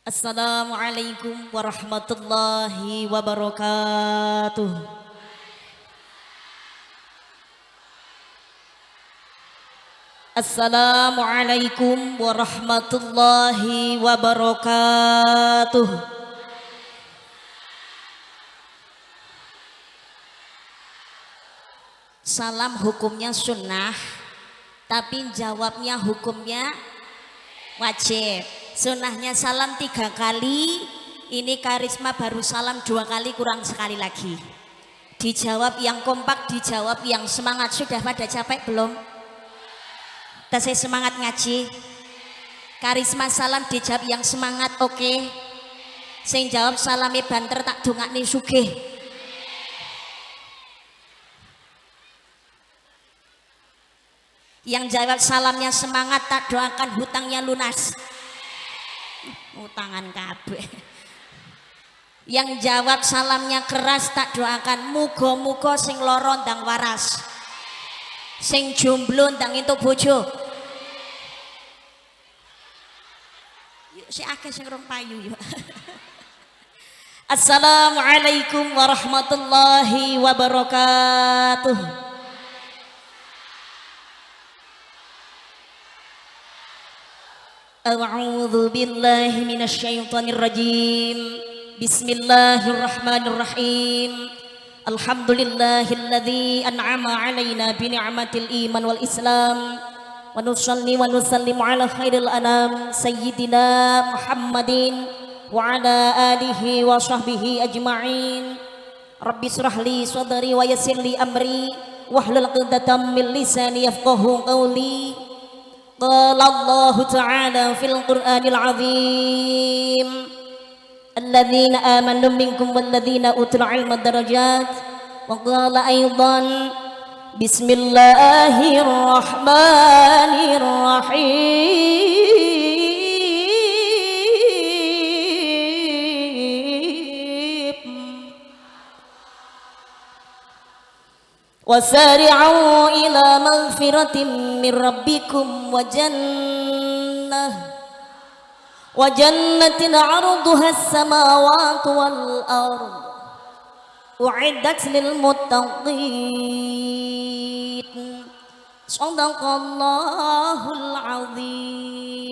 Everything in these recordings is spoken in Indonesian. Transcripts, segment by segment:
Assalamualaikum warahmatullahi wabarakatuh. Assalamualaikum warahmatullahi wabarakatuh. Salam hukumnya sunnah, tapi jawabnya hukumnya wajib. Sunnahnya salam 3 kali, ini karisma baru salam 2 kali, kurang sekali lagi. Dijawab yang kompak, dijawab yang semangat. Sudah pada capek belum? Tasih semangat ngaji. Karisma salam dijawab yang semangat, oke. Sing jawab salame banter tak dongakne sugih. Yang jawab salamnya semangat tak doakan hutangnya lunas. Utangan kabeh. Yang jawab salamnya keras tak doakan muga-muga sing lara ndang waras, sing jomblo ndang entuk bojo. Yuk si akeh sing rong payu yuk. Assalamualaikum warahmatullahi wabarakatuh. A'udzu billahi minasyaitonir rajim. Bismillahirrahmanirrahim. Alhamdulillahilladzi an'ama 'alaina bi ni'matil iman wal islam. Wa nusalli wa nusallimu ala khairil anam sayyidina Muhammadin wa ala alihi wa sahbihi ajma'in. Rabbi shrah li sadri wa yassir li amri wahlul 'uqdatam min lisani yafqahu qawli. قال الله تعالى في القرآن العظيم الذين آمنوا منكم والذين أوتوا العلم درجات وقال أيضا بسم الله الرحمن الرحيم وسارعوا إلى مغفرة من ربكم وجنة عرضها السماوات والأرض أعدت للمتقين صدق الله العظيم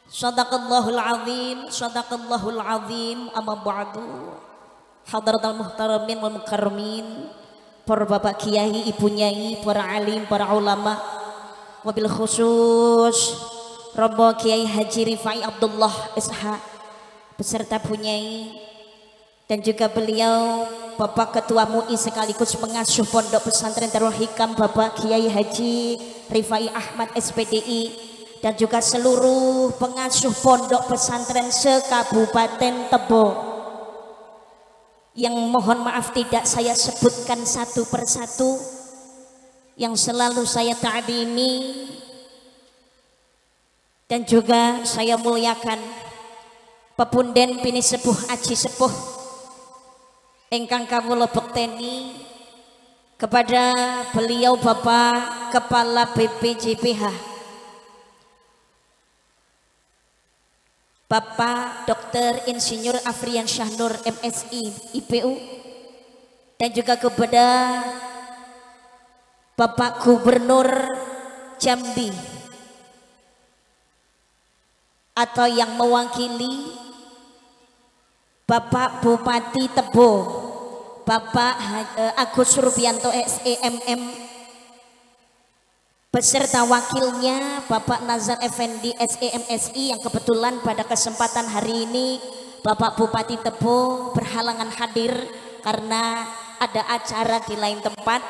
صدق الله العظيم صدق الله العظيم أما بعد. Hadratul muhtaramin wal mukarramin, para bapak kiai, ibu nyai, para alim, para ulama, wabil khusus Robo Kiai Haji Rifai Abdullah SH beserta punyai, dan juga beliau Bapak Ketua MUI sekaligus pengasuh Pondok Pesantren Darul Hikam Bapak Kiai Haji Rifai Ahmad SPDI, dan juga seluruh pengasuh Pondok Pesantren se-Kabupaten Tebo yang mohon maaf tidak saya sebutkan satu persatu, yang selalu saya ta'dimi dan juga saya muliakan pepunden pini sepuh aji sepuh engkang kawula bekteni kepada beliau Bapak Kepala BPJPH Bapak Dr. Insinyur Afrian Syahnur MSI IPU, dan juga kepada Bapak Gubernur Jambi atau yang mewakili Bapak Bupati Tebo Bapak Agus Rubianto SEMM beserta wakilnya Bapak Nazar Effendi SEMSI, yang kebetulan pada kesempatan hari ini Bapak Bupati Tebo berhalangan hadir karena ada acara di lain tempat,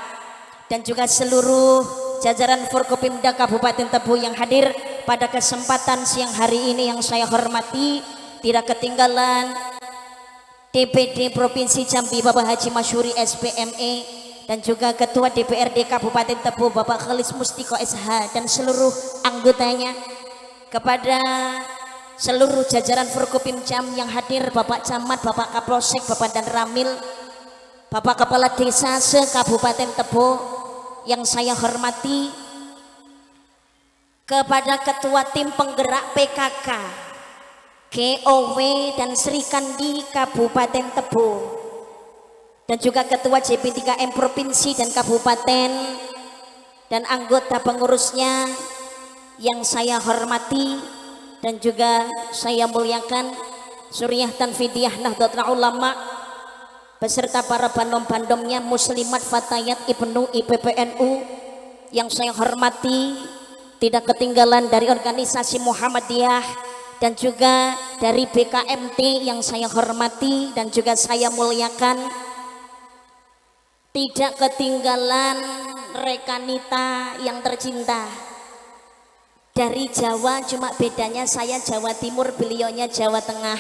dan juga seluruh jajaran Forkopimda Kabupaten Tebo yang hadir pada kesempatan siang hari ini yang saya hormati. Tidak ketinggalan DPD Provinsi Jambi Bapak Haji Masyuri SPME, dan juga Ketua DPRD Kabupaten Tebo Bapak Khalis Mustiko SH dan seluruh anggotanya, kepada seluruh jajaran Forkopimjam yang hadir, Bapak Camat, Bapak Kapolsek, Bapak Dan Ramil, Bapak Kepala Desa se-Kabupaten Tebo yang saya hormati, kepada ketua tim penggerak PKK GOW dan Sri Kandi Kabupaten Tebo, dan juga ketua JP3M Provinsi dan Kabupaten, dan anggota pengurusnya yang saya hormati dan juga saya muliakan, Suriah Tanfidiyah Nahdlatul Ulama beserta para bandom-bandomnya, muslimat fatayat Ibnu IPPNU yang saya hormati, tidak ketinggalan dari organisasi Muhammadiyah dan juga dari BKMT yang saya hormati dan juga saya muliakan, tidak ketinggalan rekanita yang tercinta dari Jawa, cuma bedanya saya Jawa Timur, beliaunya Jawa Tengah,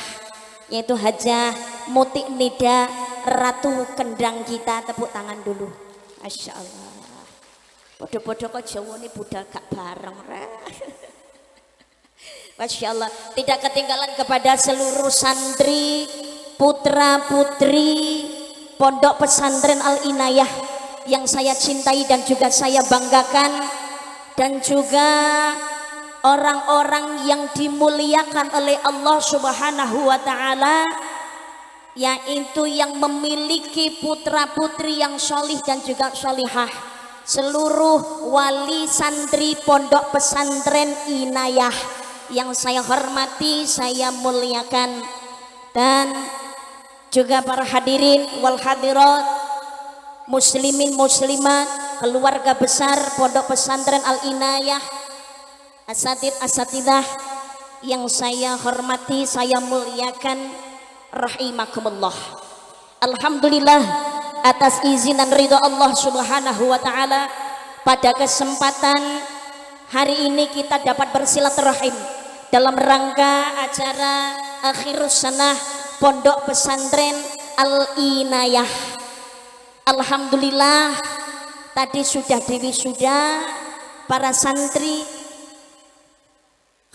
yaitu Hajah Muti Nida Ratu Kendang kita. Tepuk tangan dulu. Masya Allah, bodoh-bodoh kok Jawa ini budal gak bareng. Masya Allah. Tidak ketinggalan kepada seluruh santri, putra putri Pondok Pesantren Al Inayah yang saya cintai dan juga saya banggakan, dan juga orang-orang yang dimuliakan oleh Allah Subhanahu wa Ta'ala, yaitu yang memiliki putra putri yang solih dan juga solihah, seluruh wali santri Pondok Pesantren Inayah yang saya hormati, saya muliakan, dan juga para hadirin wal hadirat, muslimin muslimat, keluarga besar Pondok Pesantren Al Inayah, asatid asatidah yang saya hormati, saya muliakan, rahimakumullah. Alhamdulillah atas izin dan ridho Allah Subhanahu wa Ta'ala, pada kesempatan hari ini kita dapat bersilaturahim dalam rangka acara akhirus sanah Pondok Pesantren Al Inayah. Alhamdulillah tadi sudah diwisuda para santri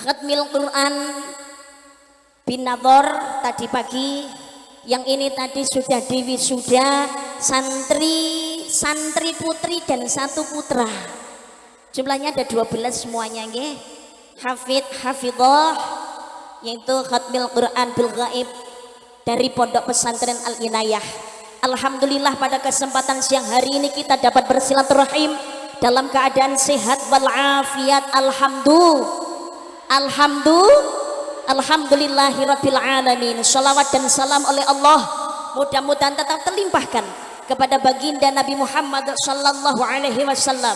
khatmil Quran binador tadi pagi, yang ini tadi sudah diwisuda santri putri dan satu putra, jumlahnya ada 12 semuanya nggih. Hafidhah, yaitu khatmil Quran bil ghaib dari Pondok Pesantren Al Inayah. Alhamdulillah pada kesempatan siang hari ini kita dapat bersilaturahim dalam keadaan sehat walafiat. Alhamdulillahirabbil alamin. Shalawat dan salam oleh Allah mudah-mudahan tetap terlimpahkan kepada baginda Nabi Muhammad sallallahu alaihi wasallam.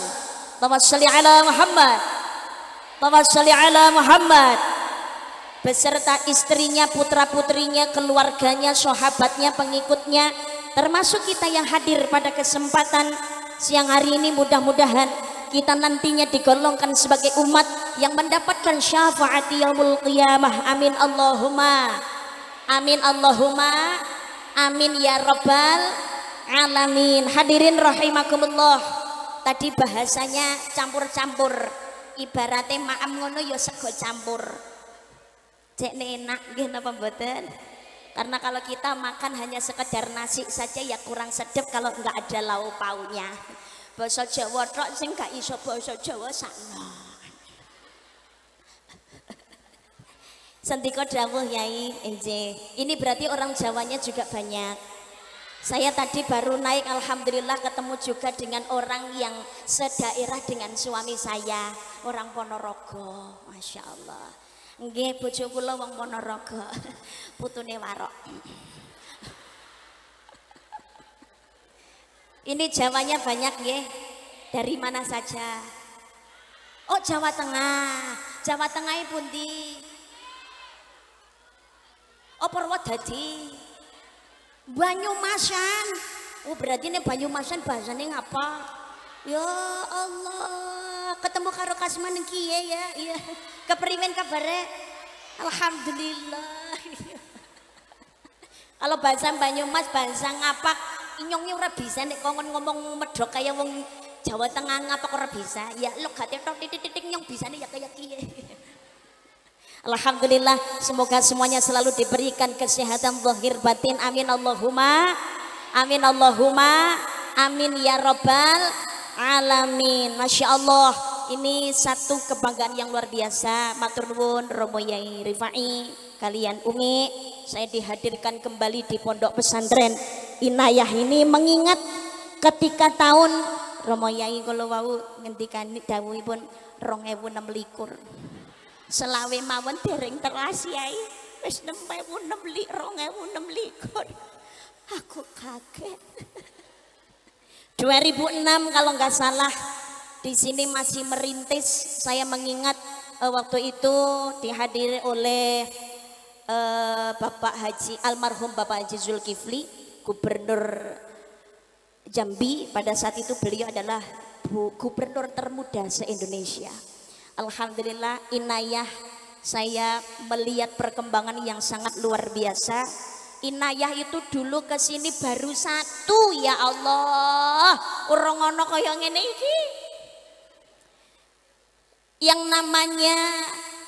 Allahumma shalli ala Muhammad, Allahumma sholli ala Muhammad, beserta istrinya, putra-putrinya, keluarganya, sahabatnya, pengikutnya, termasuk kita yang hadir pada kesempatan siang hari ini. Mudah-mudahan kita nantinya digolongkan sebagai umat yang mendapatkan syafaat yaumul qiyamah. Amin Allahumma amin, Allahumma amin ya rabbal alamin. Hadirin rahimakumullah, tadi bahasanya campur-campur, ibaratnya maam ngono ya sego campur. Cek enak nggih napa mboten? Karena kalau kita makan hanya sekedar nasi saja ya kurang sedap kalau enggak ada lauk paunya. Basa Jawa tok sing gak iso basa Jawa sakno. Sendika dawuh Yai, nggih. Ini berarti orang Jawanya juga banyak. Saya tadi baru naik, alhamdulillah ketemu juga dengan orang yang sedaerah dengan suami saya, orang Ponorogo. Masya Allah. Nggih, bojo kula wong Ponorogo, putune Warok. Ini Jawanya banyak nggih. Dari mana saja? Oh, Jawa Tengah. Jawa Tengah pundi? Oh, Purwodadi. Banyumasan. Oh, berarti ini Banyumasan bahasanya ngapa? Ya Allah, ketemu karo Kasman kiye ya. Iya. Kepriwen kabare? Alhamdulillah. Kalau bahasa Banyumas, bahasa ngapak, inyongnya ora bisa nek kongon ngomong medhok kaya wong Jawa Tengah ngapak ora bisa. Ya logate tok titik-titik nyong bisane ya kaya kiye. Alhamdulillah, semoga semuanya selalu diberikan kesehatan zahir batin. Amin Allahumma amin, Allahumma amin ya rabbal alamin. Masya Allah, ini satu kebanggaan yang luar biasa. Matur nuwun Romo Yai Rifai kalian Umi, saya dihadirkan kembali di Pondok Pesantren Inayah ini mengingat ketika tahun Romo Yai kula wau ngendikan dawuhipun 2026 selawe mawon dereng teras Yai wis 2026 aku kaget. 2006 kalau nggak salah di sini masih merintis. Saya mengingat waktu itu dihadiri oleh Bapak Haji almarhum Bapak Haji Zulkifli, Gubernur Jambi. Pada saat itu beliau adalah gubernur termuda se-Indonesia. Alhamdulillah Inayah saya melihat perkembangan yang sangat luar biasa. Inayah itu dulu ke sini baru satu, ya Allah. Urung ono kaya ngene iki. Yang namanya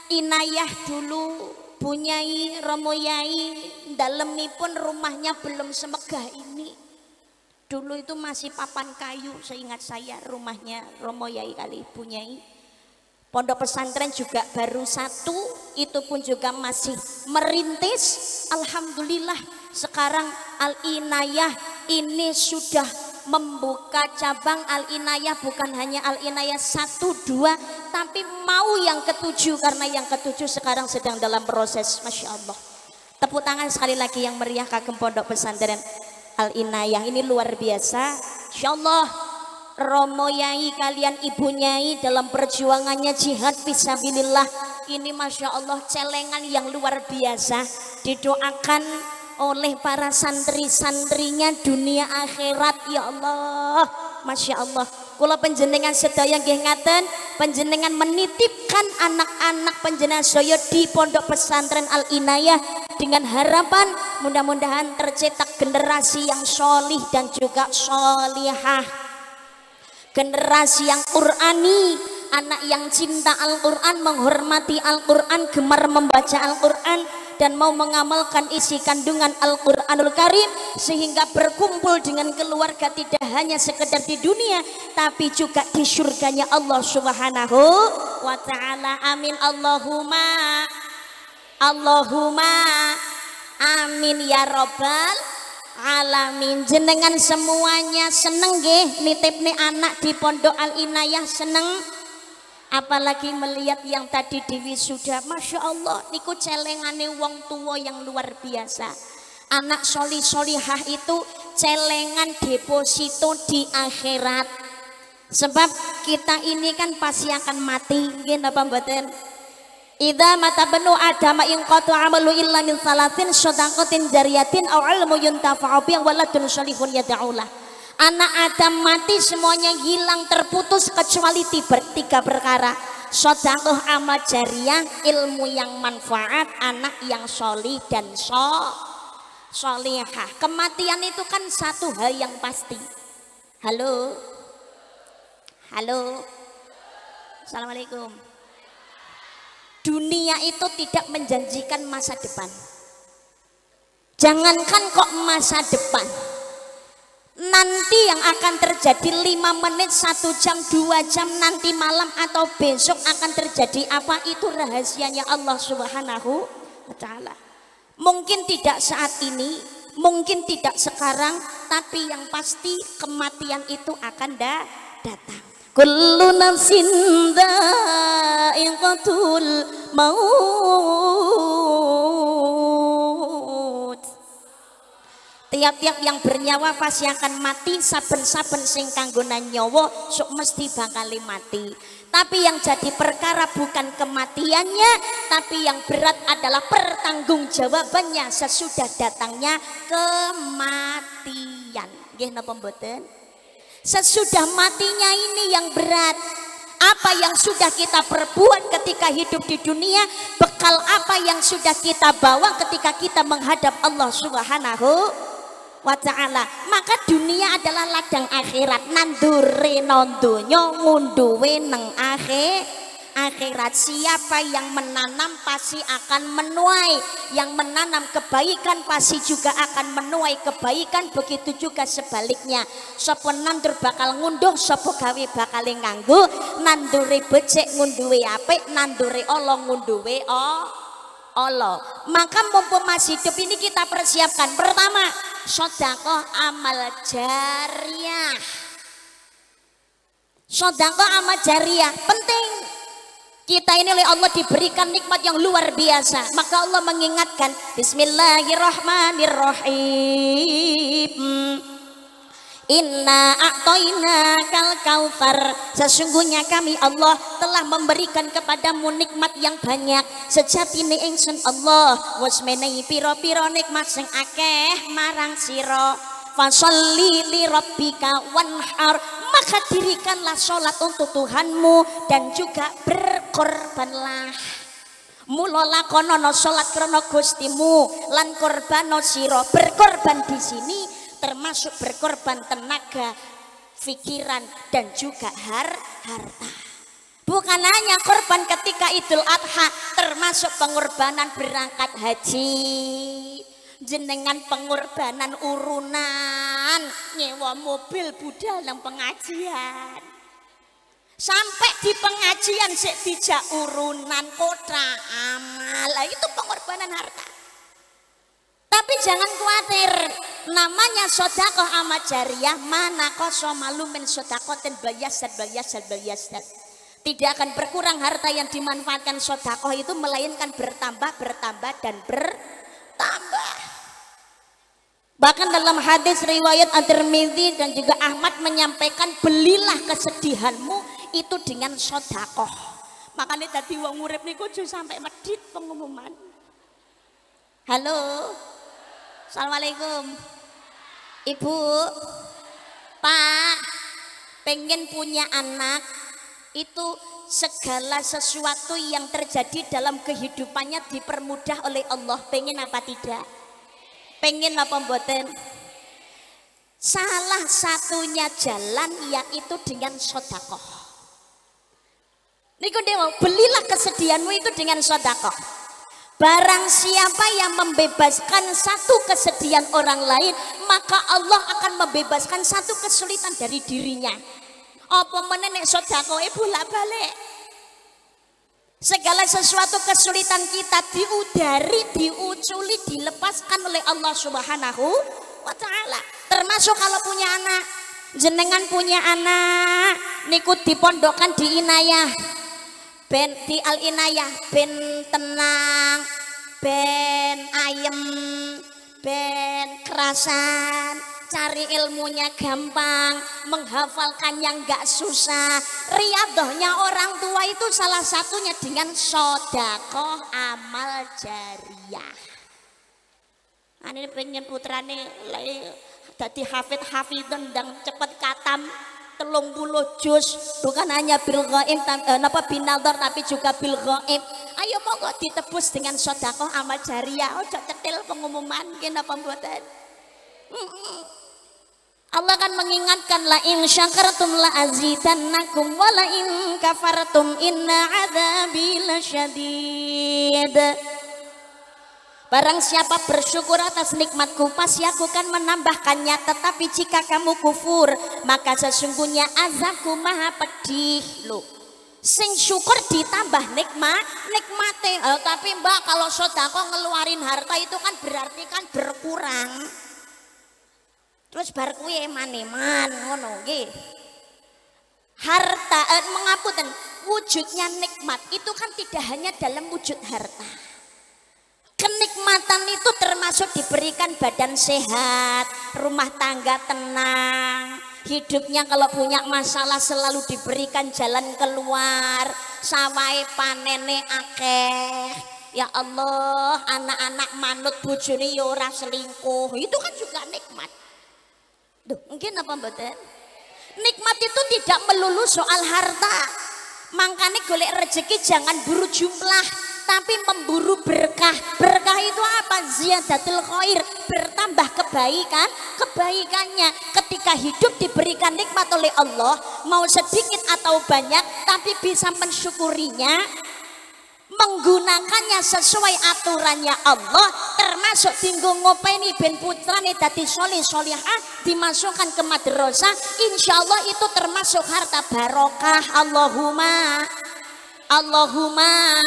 Inayah dulu punyai Romo Yai, dalemipun rumahnya belum semegah ini. Dulu itu masih papan kayu, seingat saya rumahnya Romo Yai kali punyai. Pondok pesantren juga baru satu, itu pun juga masih merintis. Alhamdulillah sekarang Al Inayah ini sudah membuka cabang. Al Inayah bukan hanya Al Inayah 1, 2, tapi mau yang ke-7, karena yang ke-7 sekarang sedang dalam proses. Masya Allah. Tepuk tangan sekali lagi yang meriah kagem Pondok Pesantren Al Inayah ini luar biasa. Insya Allah Romo Yai kalian Ibu Nyai dalam perjuangannya jihad fisabilillah ini Masya Allah celengan yang luar biasa, didoakan oleh para santri-santrinya dunia akhirat. Ya Allah, Masya Allah. Kula panjenengan sedaya nggih ngaten, panjenengan menitipkan anak-anak panjenengan saya di Pondok Pesantren Al Inayah dengan harapan mudah-mudahan tercetak generasi yang solih dan juga solihah. Generasi yang Qur'ani, anak yang cinta Al-Quran, menghormati Al-Quran, gemar membaca Al-Quran dan mau mengamalkan isi kandungan Al-Quranul Karim sehingga berkumpul dengan keluarga tidak hanya sekedar di dunia tapi juga di surganya Allah Subhanahu wa ta'ala. Amin Allahumma Allahumma amin ya Rabbal alamin. Jenengan semuanya seneng nggih nitipne anak di Pondok Al Inayah, seneng? Apalagi melihat yang tadi di wisuda, Masya Allah niku celengane wong tua yang luar biasa. Anak solihah itu celengan deposito di akhirat. Sebab kita ini kan pasti akan mati, nggih napa mboten? Idza mata benu adama in qatu amalu illa min salatin shadaqatin jariyatin aw ilmu yuntafa'u bi waladun shalihun yad'ulah. Anak Adam mati semuanya hilang terputus kecuali 3 perkara. Shadaqah amal jariyah, ilmu yang manfaat, anak yang sholih dan sholihah. Kematian itu kan satu hal yang pasti. Halo. Halo. Assalamualaikum. Dunia itu tidak menjanjikan masa depan. Jangankan kok masa depan, nanti yang akan terjadi 5 menit, 1 jam, 2 jam, nanti malam atau besok akan terjadi apa, itu rahasianya Allah Subhanahu wa ta'ala. Mungkin tidak saat ini, mungkin tidak sekarang, tapi yang pasti kematian itu akan datang. Kullu nafsin dha'iqatul maut. Tiap-tiap yang bernyawa pasti akan mati. Saben-saben sing kanggonan nyawa sok mesti bakal mati. Tapi yang jadi perkara bukan kematiannya, tapi yang berat adalah pertanggungjawabannya sesudah datangnya kematian. Nggih napa mboten? Sesudah matinya ini yang berat. Apa yang sudah kita perbuat ketika hidup di dunia, bekal apa yang sudah kita bawa ketika kita menghadap Allah Subhanahu wa ta'ala. Maka dunia adalah ladang akhirat. Nandure nondonya ngunduwe neng akhirat. Siapa yang menanam pasti akan menuai, yang menanam kebaikan pasti juga akan menuai kebaikan. Begitu juga sebaliknya, sapa nandur bakal ngunduh, sapa gawe bakal nganggo. Nandure becik ngunduhe apik, nandure ala ngunduhe Allah. Maka mumpung masih hidup ini kita persiapkan. Pertama, sedekah amal jariah. Sedekah amal jariah penting. Kita ini oleh Allah diberikan nikmat yang luar biasa. Maka Allah mengingatkan, Bismillahirrahmanirrahim. Inna a'tainakal kautsar. Sesungguhnya kami Allah telah memberikan kepadamu nikmat yang banyak. Sejatine ingsun Allah wis menehi pira-pira nikmat sing akeh marang sira. Fasholli li rabbika wanhar. Maka dirikanlah sholat untuk Tuhanmu dan juga berkorbanlah. Mula lakonono sholat krana Gustimu lan korbano sira. Berkorban di sini termasuk berkorban tenaga, pikiran dan juga harta. Bukan hanya korban ketika Idul Adha, termasuk pengorbanan berangkat haji. Jenengan pengorbanan urunan nyewa mobil budal nang pengajian. Sampai di pengajian sik dijak urunan kota amal. Itu pengorbanan harta. Tapi jangan khawatir, namanya sedekah amal jariah, mana koso malumin sedekatin bayasat. Tidak akan berkurang harta yang dimanfaatkan sedekah itu, melainkan bertambah dan bertambah. Bahkan dalam hadis riwayat At-Tirmidzi dan juga Ahmad menyampaikan, belilah kesedihanmu itu dengan sedekah. Makanya tadi wong urip niku aja sampai medit pengumuman. Halo. Assalamualaikum. Ibu, Pak, pengen punya anak, itu segala sesuatu yang terjadi dalam kehidupannya dipermudah oleh Allah. Pengen apa tidak? Pengen apa mboten? Salah satunya jalan yaitu dengan sedekah. Niku dewa, belilah kesedihanmu itu dengan sedekah. Barang siapa yang membebaskan satu kesedihan orang lain, maka Allah akan membebaskan satu kesulitan dari dirinya. Apa meneh sedekah bolak-balik. Segala sesuatu kesulitan kita diudari, diuculi, dilepaskan oleh Allah Subhanahu wa ta'ala. Termasuk kalau punya anak. Jenengan punya anak niku dipondokkan di inayah. Ben di al inayah, ben tenang, ben ayem, ben kerasan, cari ilmunya gampang, menghafalkannya nggak susah. Riyadhahnya orang tua itu salah satunya dengan sedekah amal jariah. Ane pengen putrane dadi hafid-hafidun dan cepet katam 30 juz, bukan hanya bil ghaib napa binadhar tapi juga bil ghaib. Ayo monggo ditebus dengan sedekah amal jariah. Ojo cetil pengumuman nggih napa mboten. Allah kan mengingatkan, la in syakartum la azidannakum wa la in kafartum inna adzabi lasyadid. Barang siapa bersyukur atas nikmatku, pasti aku akan menambahkannya. Tetapi jika kamu kufur, maka sesungguhnya azabku maha pedih. Loh, sing syukur ditambah nikmate. Tapi mbak, kalau sedekah ngeluarin harta itu kan berarti kan berkurang. Terus bar kuwi eman-eman ngono nggih. Harta mengapunten, wujudnya nikmat itu kan tidak hanya dalam wujud harta. Kenikmatan itu termasuk diberikan badan sehat, rumah tangga tenang, hidupnya kalau punya masalah selalu diberikan jalan keluar, sawai panene akeh. Ya Allah, anak-anak manut bojone ya ora selingkuh. Itu kan juga nikmat. Duh, mungkin apa mboten? Nikmat itu tidak melulu soal harta. Makanya golek rezeki jangan buru jumlah, tapi memburu berkah. Berkah itu apa? Ziyadatul khair, bertambah kebaikannya. Ketika hidup diberikan nikmat oleh Allah, mau sedikit atau banyak, tapi tapi bisa mensyukurinya, menggunakannya sesuai aturannya Allah, termasuk tinggal ngopeni ben putrane dadi solih solihah, dimasukkan ke madrasah, insya Allah itu termasuk harta barokah. Allahumma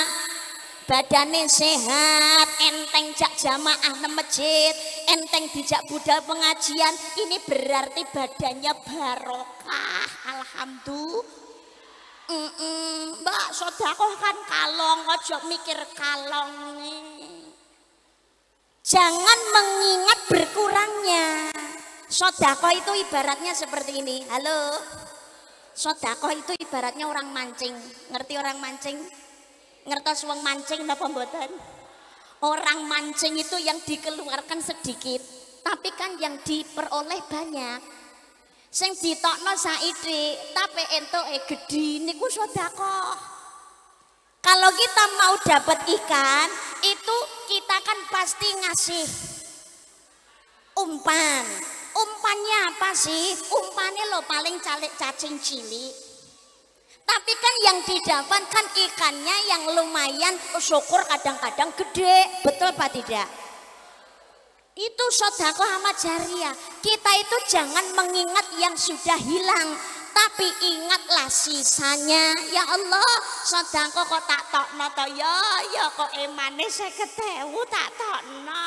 badane sehat, enteng jak jamaah nang masjid, enteng dijak budal pengajian, ini berarti badannya barokah. Alhamdulillah. Mbak, sedekah kan kalong, ojo mikir kalong. Jangan mengingat berkurangnya. Sedekah itu ibaratnya seperti ini. Halo. Sedekah itu ibaratnya orang mancing. Ngerti orang mancing? Ngertos wong mancing napa mboten? Orang mancing itu yang dikeluarkan sedikit, tapi kan yang diperoleh banyak. Sing ditokno saithik tapi entuke gedhi niku sedekah. Kalau kita mau dapat ikan itu kita kan pasti ngasih umpan. Umpannya apa sih? Umpannya lo paling cacing cilik. Tapi kan yang didapatkan ikannya yang lumayan, syukur kadang-kadang gede. Betul Pak tidak? Itu sedekah amal jariah. Kita itu jangan mengingat yang sudah hilang, tapi ingatlah sisanya. Ya Allah, sedekah kok tak tokno to ya kok emane 50.000 tak tokno.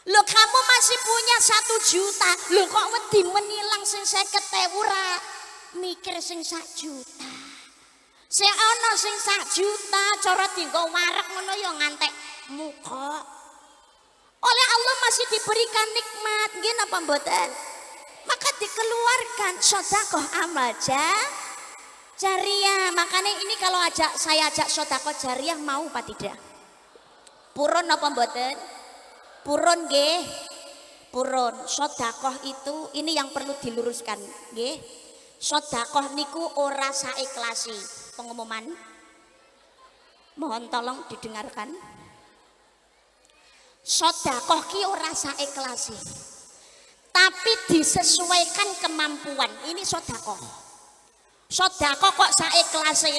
Loh kamu masih punya 1 juta, loh kok wedi menilang sing 50.000 ra mikir sing 1 juta. Sing ana sing 1 juta cara dienggo wareg ngono ya ngantek muka. Oleh Allah masih diberikan nikmat, nggih napa mboten? Maka dikeluarkan sedekah amal jariah. Makanya ini kalau saya ajak sedekah jariah mau apa tidak? Purun napa mboten? Purun nggih. Purun. Sedekah itu ini yang perlu diluruskan, nggih. Sedekah niku ora saikhlasi. Pengumuman. Mohon tolong didengarkan. Sedekah ki ora saikhlasi, tapi disesuaikan kemampuan. Ini sedekah. Sedekah kok saikhlasi?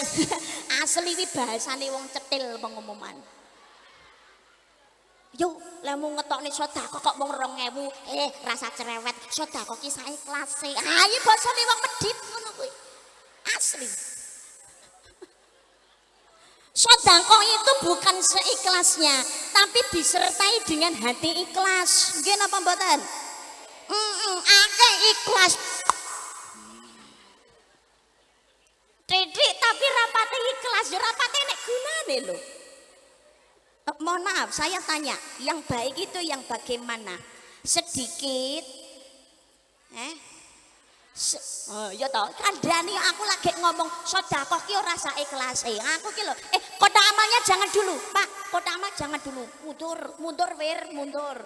Asli iki bahasane wong cetil pengumuman. Yo, lemu ngetokne sedekah kok mung 2.000. Rasa cerewet. Sedekah ki saikhlase. Iki basane wong medhit ngono kuwi. Asli. Sedekah itu bukan seikhlasnya, tapi disertai dengan hati ikhlas. Nggih napa mboten? Akeh ikhlas. Titik tapi rapate ikhlas, ya rapate nek gunane lho. Mohon maaf, saya tanya, yang baik itu yang bagaimana? Sedikit ya toh, kandhani aku lagi ngomong sedekah ki ora saikhlase. Aku ki lho, kotak amalnya jangan dulu, Pak. Kotak amal jangan dulu. Mundur wir, mundur.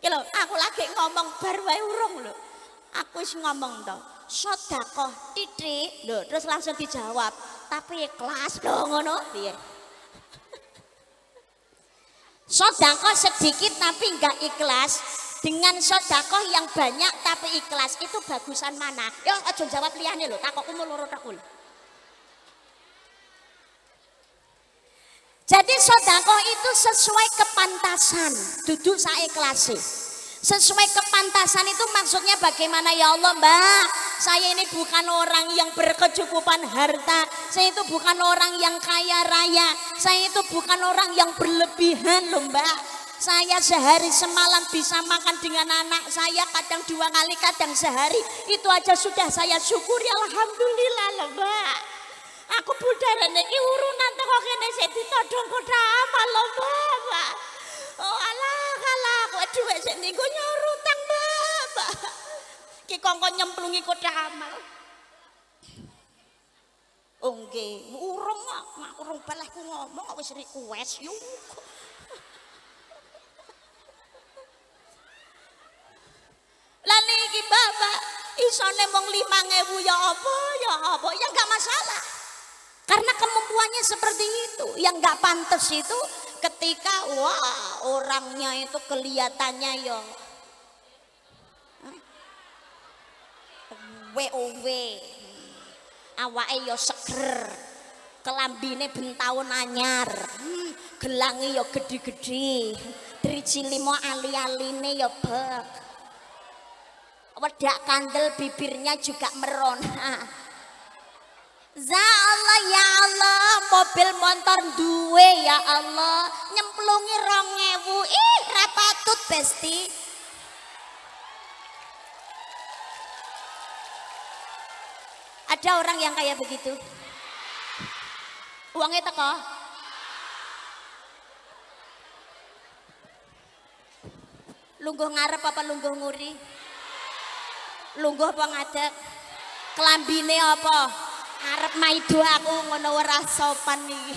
Ki lho, aku lagi ngomong bar wae urung lho. Aku wis ngomong to. Sedekah titik, lho, terus langsung dijawab. Tapi ikhlas lho ngono piye? Sedekah sedikit tapi enggak ikhlas dengan sedekah yang banyak tapi ikhlas itu bagusan mana? Ya aja jawab liyane lho, takokku loro tok. Jadi sedekah itu sesuai kepantasan, duduk saikhlase. Sesuai kepantasan itu maksudnya bagaimana? Ya Allah Mbak, saya ini bukan orang yang berkecukupan harta, saya itu bukan orang yang kaya raya, saya itu bukan orang yang berlebihan loh Mbak. Saya sehari semalam bisa makan dengan anak saya, kadang 2 kali, kadang sehari. Itu aja sudah saya syukuri, alhamdulillah loh Mbak. Aku budal niki urunan teko kene sik ditodong kotak amal loh Mbak. Oh alah kok dhuwit sik niku nyorutang Mbak. Ki kongkon nyemplungi kotak amal. Oh nggih, urung balah ku ngomong wis request yo. Lah niki Bapak isone mung 5.000 ya apa? Ya enggak masalah. Karena kemampuannya seperti itu. Yang enggak pantas itu ketika wah orangnya itu kelihatannya ya owe-owe. Awake yo seger. Kelambine bentaun anyar. Gelange yo gede-gede. Driji limo ali-aline yo bek. Wedak kandel bibirnya juga merona. Za Allah ya Allah, mobil motor duwe ya Allah, nyemplungi 2000. Ih, ra patut Besti. Ada orang yang kayak begitu. Uangnya teko. Lungguh ngarep apa lungguh nguri? Lungguh apa ngadeg? Kelambine apa? Arep maido aku ngono ora sopan iki.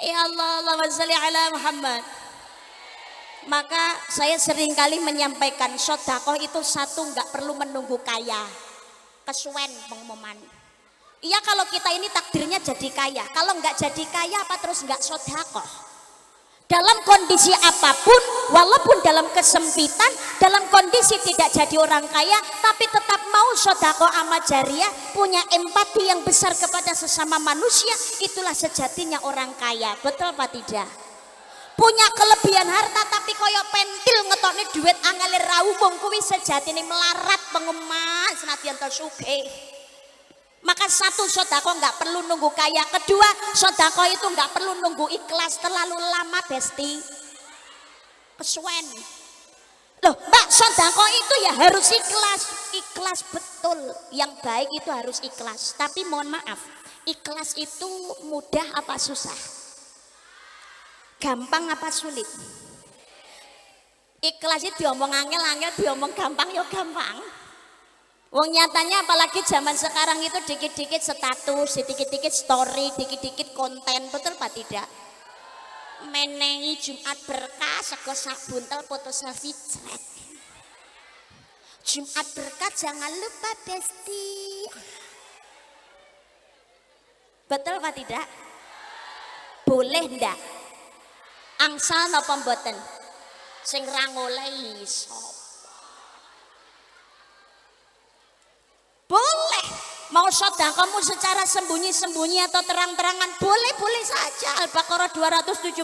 Ya Allah, Allahumma sholli ala Muhammad. Maka saya seringkali menyampaikan sedekah itu satu, nggak perlu menunggu kaya. Kesuwen pengumuman. Iya kalau kita ini takdirnya jadi kaya. Kalau nggak jadi kaya apa terus nggak sedekah? Dalam kondisi apapun, walaupun dalam kesempitan, dalam kondisi tidak jadi orang kaya, tapi tetap mau sedekah amal jariah, punya empati yang besar kepada sesama manusia, itulah sejatinya orang kaya. Betul apa tidak? Punya kelebihan harta tapi koyok pentil ngetokne duit angel rawung kuwi sejatine melarat pengemas senadyan to sugih. Maka satu, sedekah nggak perlu nunggu kaya. Kedua, sedekah itu nggak perlu nunggu ikhlas terlalu lama Besti. Kesuwen. Loh Mbak, sedekah itu ya harus ikhlas. Ikhlas betul. Yang baik itu harus ikhlas. Tapi mohon maaf, ikhlas itu mudah apa susah? Gampang apa sulit? Ikhlas itu diomong angel-angel, diomong gampang ya gampang. Wong nyatanya apalagi zaman sekarang itu dikit-dikit status, dikit-dikit story, dikit-dikit konten, betul Pak tidak? Menehi Jumat berkah sego sak buntel foto selfie cret. Jumat berkah jangan lupa Besti. Betul Pak tidak? Boleh ndak? Angsal napa mboten? Sing ra ngolehi sapa? Boleh. Mau sedekahmu secara sembunyi-sembunyi atau terang-terangan boleh-boleh saja. Al-Baqarah 271.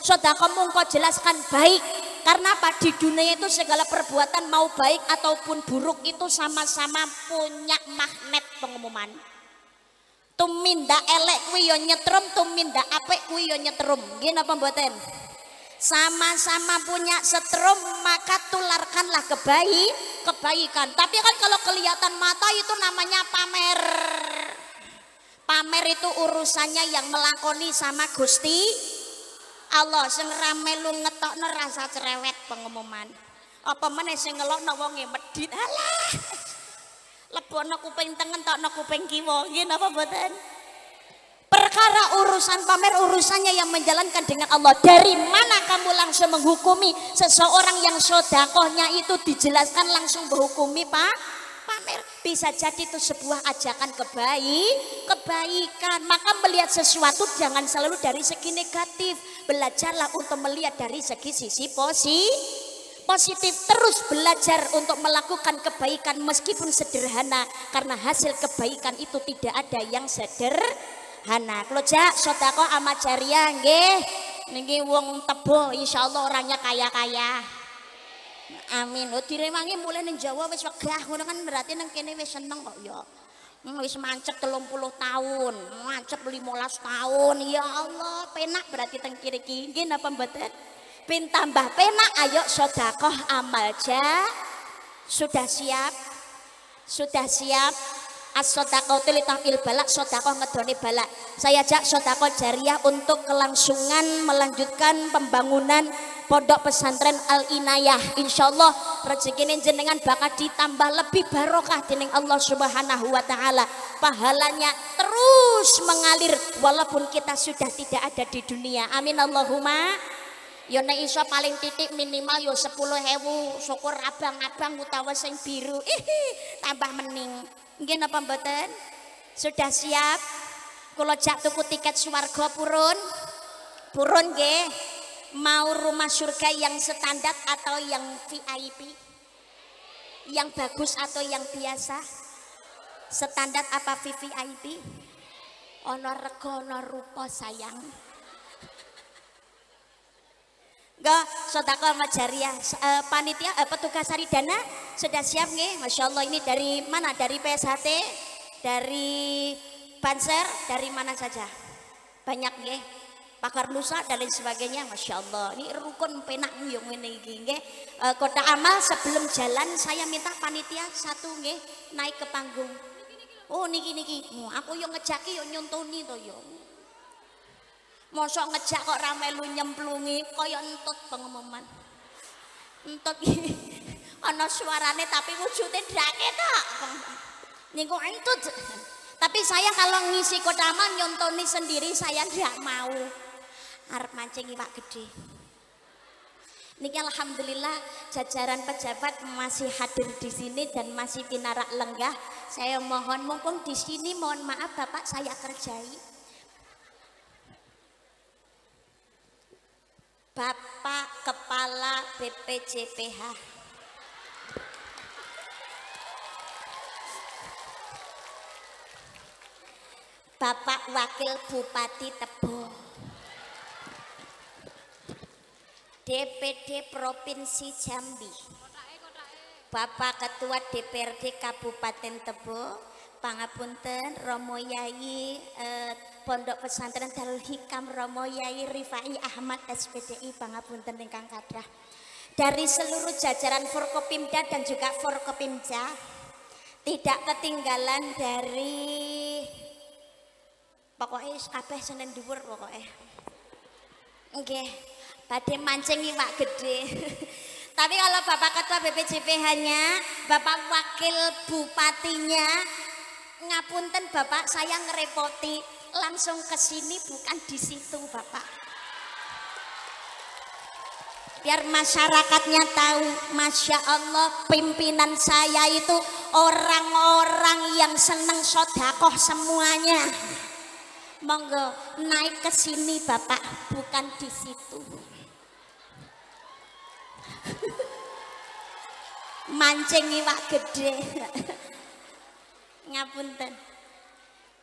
Sedekahmu engkau jelaskan baik. Karena apa? Di dunia itu segala perbuatan mau baik ataupun buruk itu sama-sama punya magnet pengumuman. Tumindak elek kuwi yo nyetrum, tumindak apik kuwi yo nyetrum. Nggih napa mboten? Sama-sama punya setrum, maka tularkanlah kebaikan. Tapi kan kalau kelihatan mata itu namanya pamer. Pamer itu urusannya yang melakoni sama Gusti Allah. Sing rame lu ngetokno rasa cerewet pengumuman. Apa meneh sing ngelokno wonge medhit. Alah. Lebono kuping tengen tokno kuping kiwa. Nggih napa mboten? Perkara urusan pamer urusannya yang menjalankan dengan Allah. Dari mana kamu langsung menghukumi seseorang yang sedekahnya itu dijelaskan langsung menghukumi pamer? Bisa jadi itu sebuah ajakan kebaikan. Maka melihat sesuatu jangan selalu dari segi negatif. Belajarlah untuk melihat dari sisi positif. Terus belajar untuk melakukan kebaikan meskipun sederhana. Karena hasil kebaikan itu tidak ada yang sederhana. Kalau jak sedekah amal jariah nggih niki wong Tebo insyaallah orangnya kaya-kaya. Amin. Oh direwangi mulai ning Jawa wis wegah ngono kan berarti nang kene wis seneng kok ya. Wis mancep 30 tahun, mancep 15 tahun. Ya Allah, penak berarti teng kiri iki. Nggih napa mboten? Pin tambah penak ayo sedekah amal jariah. Sudah siap? Sudah siap? As-shadaqatu litahil balak, sedekah ngedone balak. Saya ajak sedekah jariah untuk kelangsungan melanjutkan pembangunan pondok pesantren Al-Inayah. Insyaallah rezekine jenengan bakal ditambah lebih barokah dening Allah Subhanahu wa taala. Pahalanya terus mengalir walaupun kita sudah tidak ada di dunia. Amin Allahumma. Yo nek iso paling titik minimal yo 10.000 syukur abang-abang utawa sing biru. Tambah mening. Nggih napa mboten? Sudah siap? Kula jak tuku tiket swarga purun? Purun nggih. Mau rumah surga yang standar atau yang VIP? Yang bagus atau yang biasa? Standar apa VVIP? Ono rego ono rupa sayang. Enggak, sedekah sama jariah. Panitia petugas Saridana sudah siap nggih? Masya Allah, ini dari mana? Dari PSHT, dari Banser, dari mana saja? Banyak nggih. Pakar Nusa dan lain sebagainya. Masya Allah, ini rukun penak yang ini nggih. Kota amal sebelum jalan saya minta panitia satu nggih naik ke panggung. Oh niki aku yang ngejaki yang nyontoni to yo. Mosok ngejak kok ra melu nyemplungi kaya entut pengumuman. Entut iki ana suarane tapi wujude drake tok. Niku entut. Tapi saya kalau ngisi kodaman nyontoni sendiri saya nggak mau. Arep mancing iwak gede. Niki alhamdulillah jajaran pejabat masih hadir di sini dan masih pinarak lenggah. Saya mohon mumpung di sini mohon maaf Bapak saya kerjai. Bapak Kepala BPJPH. Bapak Wakil Bupati Tebo. DPD Provinsi Jambi. Bapak Ketua DPRD Kabupaten Tebo. Pangapunten Romo Yai Pondok Pesantren Darul Hikam Romo Yai Rifai Ahmad SPDI pangapunten ingkang kathah. Dari seluruh jajaran Forkopimda dan juga Forkopimja tidak ketinggalan dari pokoknya kabeh senen dhuwur pokoknya. Nggih, badhe mancing iwak gede. Tapi kalau Bapak Ketua BPJPH-nya, Bapak Wakil Bupatinya, ngapunten Bapak saya ngerepoti langsung ke sini bukan di situ Bapak. Biar masyarakatnya tahu, Masya Allah pimpinan saya itu orang-orang yang senang sodakoh semuanya. Monggo naik ke sini Bapak, bukan di situ. Mancing iwak gede. Ngapunten.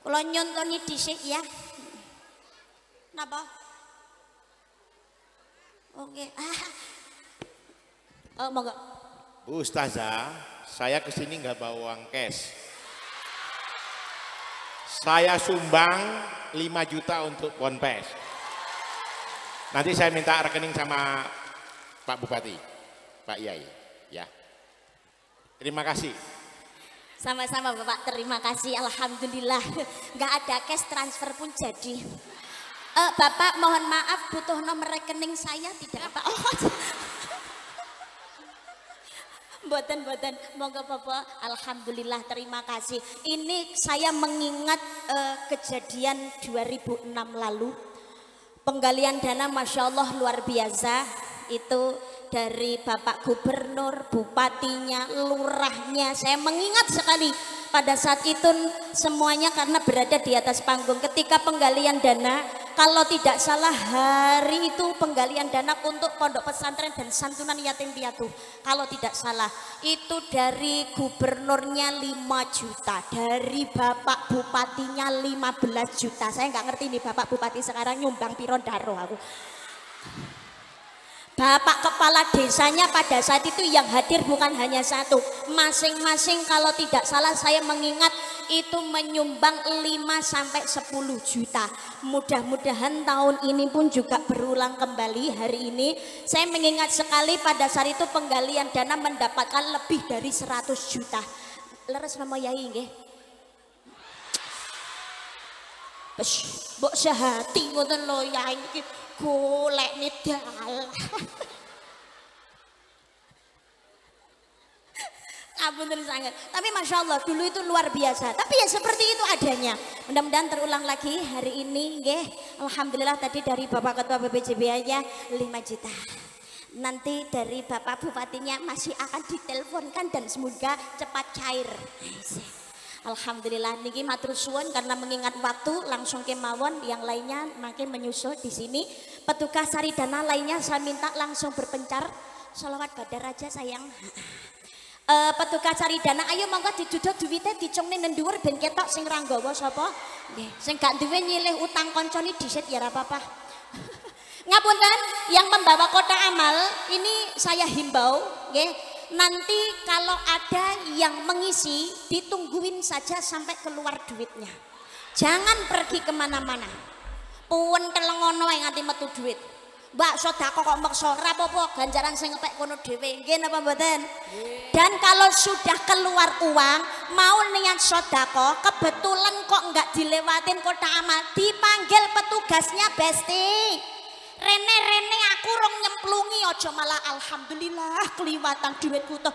Kula nyontoni dhisik ya. Napa? Oke. Oh, monggo. Bu Ustazah, saya kesini nggak bawa uang cash. Saya sumbang 5 juta untuk Ponpes. Nanti saya minta rekening sama Pak Bupati, Pak Yai, ya. Terima kasih. Sama-sama Bapak, terima kasih. Alhamdulillah, nggak ada cash transfer pun jadi. Bapak mohon maaf, butuh nomor rekening saya tidak Pak? Oh. Boten, monggo Bapak. Alhamdulillah, terima kasih. Ini saya mengingat kejadian 2006 lalu. Penggalian dana Masya Allah luar biasa. Itu dari Bapak Gubernur, Bupatinya, Lurahnya. Saya mengingat sekali pada saat itu semuanya karena berada di atas panggung. Ketika penggalian dana, kalau tidak salah hari itu penggalian dana untuk pondok pesantren dan santunan yatim piatu. Kalau tidak salah itu dari gubernurnya 5 juta, dari Bapak Bupatinya 15 juta. Saya nggak ngerti nih Bapak Bupati sekarang nyumbang piron daro aku. Bapak Kepala Desanya pada saat itu yang hadir bukan hanya satu, masing-masing kalau tidak salah saya mengingat itu menyumbang 5-10 juta. Mudah-mudahan tahun ini pun juga berulang kembali hari ini. Saya mengingat sekali pada saat itu penggalian dana mendapatkan lebih dari 100 juta. Leres Mama Yai nggih. Mbok sehati ngoten lho Yai iki golek nidal. Ampun sangat. Tapi Masya Allah dulu itu luar biasa. Tapi ya seperti itu adanya. Mudah-mudahan terulang lagi hari ini nggih. Alhamdulillah tadi dari Bapak Ketua BPJPH-nya 5 juta. Nanti dari Bapak Bupatinya masih akan diteleponkan dan semoga cepat cair. Alhamdulillah niki matur suwun karena mengingat waktu langsung kemawon yang lainnya makin menyusul di sini. Petugas Saridana lainnya saya minta langsung berpencar. Sholawat badar aja sayang. petugas cari dana, ayo monggo diduduk duwite dicungne nang dhuwur ben ketok sing ra nggawa sapa. Nggih, sing gak duwe nyilih utang kancane dhisit ya ora apa-apa. Ngapunten, yang membawa kotak amal ini saya himbau, nggih. Nanti kalau ada yang mengisi ditungguin saja sampai keluar duitnya. Jangan pergi kemana-mana. Puwen telengono yang nganti metu duit. Mbak sodako kok maksa ora apa-apa ganjaran sing ngepek kono dhewe. Nggih napa mboten? Dan kalau sudah keluar uang mau niat sodako kebetulan kok enggak dilewatin kotak amal, dipanggil petugasnya, Besti. Rene aku rong nyemplungi aja malah alhamdulillah keliwatan duitku toh.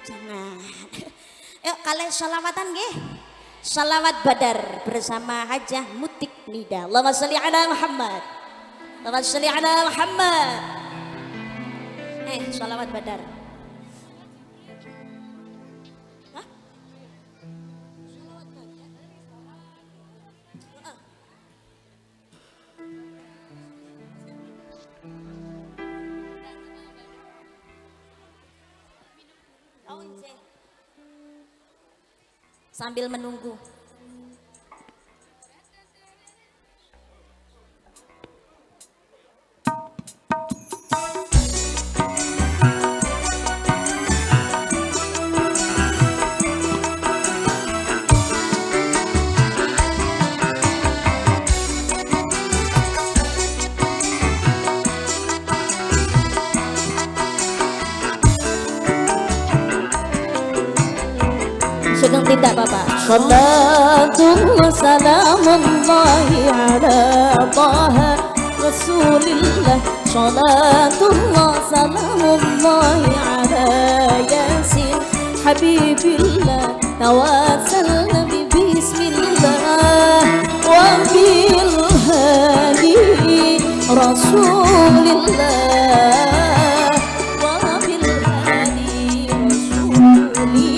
Jangan. Yuk kalian sholawatan nggih. Shalawat Badar bersama Hajah Mutik Nida. Allahumma sholli ala Muhammad. Allahumma sholli ala Muhammad. Shalawat Badar. Hah? Shalawat Badar. Sambil menunggu. Sedang tidak Bapak. Sallallahu salamullahi ala Taha Rasulillah. Salatullah salamullahi ala Yasin Habibillah. Tawassalna bismillah wa bil hadi Rasulillah wa bil hadi Rasulillah.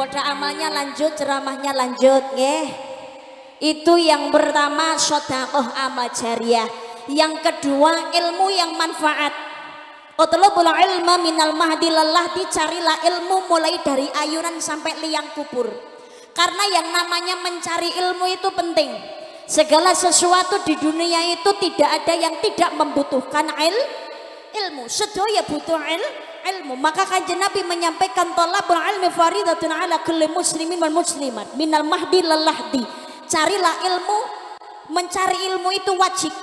Kotak amalnya lanjut, ceramahnya lanjut, nggih. Itu yang pertama sedekah amal jariah. Yang kedua ilmu yang manfaat. Utlubul ilma minal mahdi lalahdi, carilah ilmu mulai dari ayunan sampai liang kubur. Karena yang namanya mencari ilmu itu penting. Segala sesuatu di dunia itu tidak ada yang tidak membutuhkan ilmu. Sedaya butuh ilmu. Maka kanjeng Nabi menyampaikan thalabul ilmi faridatun ala kulli muslimin wal muslimat minal mahdi lal lahdi. Carilah ilmu, mencari ilmu itu wajib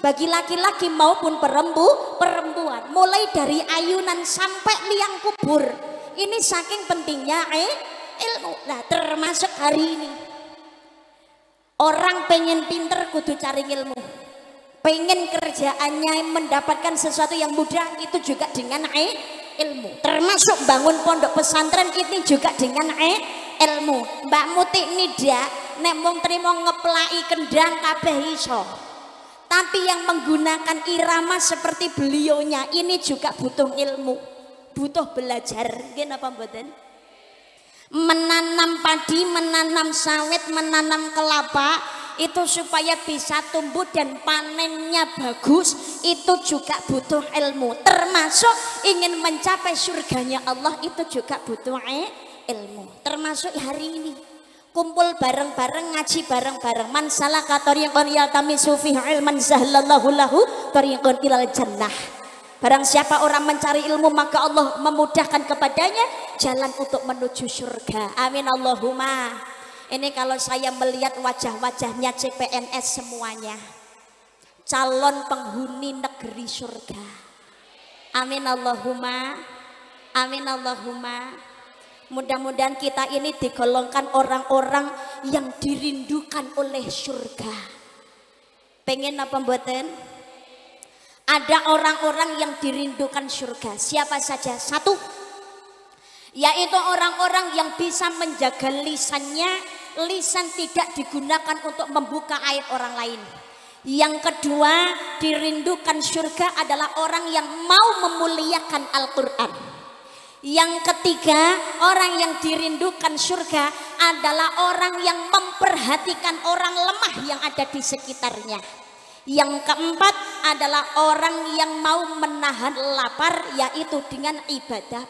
bagi laki-laki maupun perempuan, mulai dari ayunan sampai liang kubur. Ini saking pentingnya ilmu. Nah, termasuk hari ini orang pengen pinter kudu cari ilmu, pengen kerjaannya mendapatkan sesuatu yang mudah itu juga dengan ilmu. Termasuk bangun pondok pesantren ini juga dengan ilmu. Mbak Muti Nida nek mung trimo ngeplaki kendang kabeh iso, tapi yang menggunakan irama seperti belionya ini juga butuh ilmu, butuh belajar. Nggih napa mboten? Menanam padi, menanam sawit, menanam kelapa itu supaya bisa tumbuh dan panennya bagus itu juga butuh ilmu. Termasuk ingin mencapai surganya Allah itu juga butuh ilmu. Termasuk hari ini kumpul bareng-bareng, ngaji bareng-bareng. Man salaka tariqan yaltamisu fihi ilman sahhalallahu lahu tariqan ilal jannah. Barang siapa orang mencari ilmu maka Allah memudahkan kepadanya jalan untuk menuju surga. Amin Allahumma. Ini kalau saya melihat wajah-wajahnya CPNS semuanya calon penghuni negeri surga. Amin Allahumma. Amin Allahumma. Mudah-mudahan kita ini digolongkan orang-orang yang dirindukan oleh surga. Pengen apa mboten? Ada orang-orang yang dirindukan surga. Siapa saja? Satu, yaitu orang-orang yang bisa menjaga lisannya. Lisan tidak digunakan untuk membuka aib orang lain. Yang kedua, dirindukan surga adalah orang yang mau memuliakan Al-Quran. Yang ketiga, orang yang dirindukan surga adalah orang yang memperhatikan orang lemah yang ada di sekitarnya. Yang keempat adalah orang yang mau menahan lapar, yaitu dengan ibadah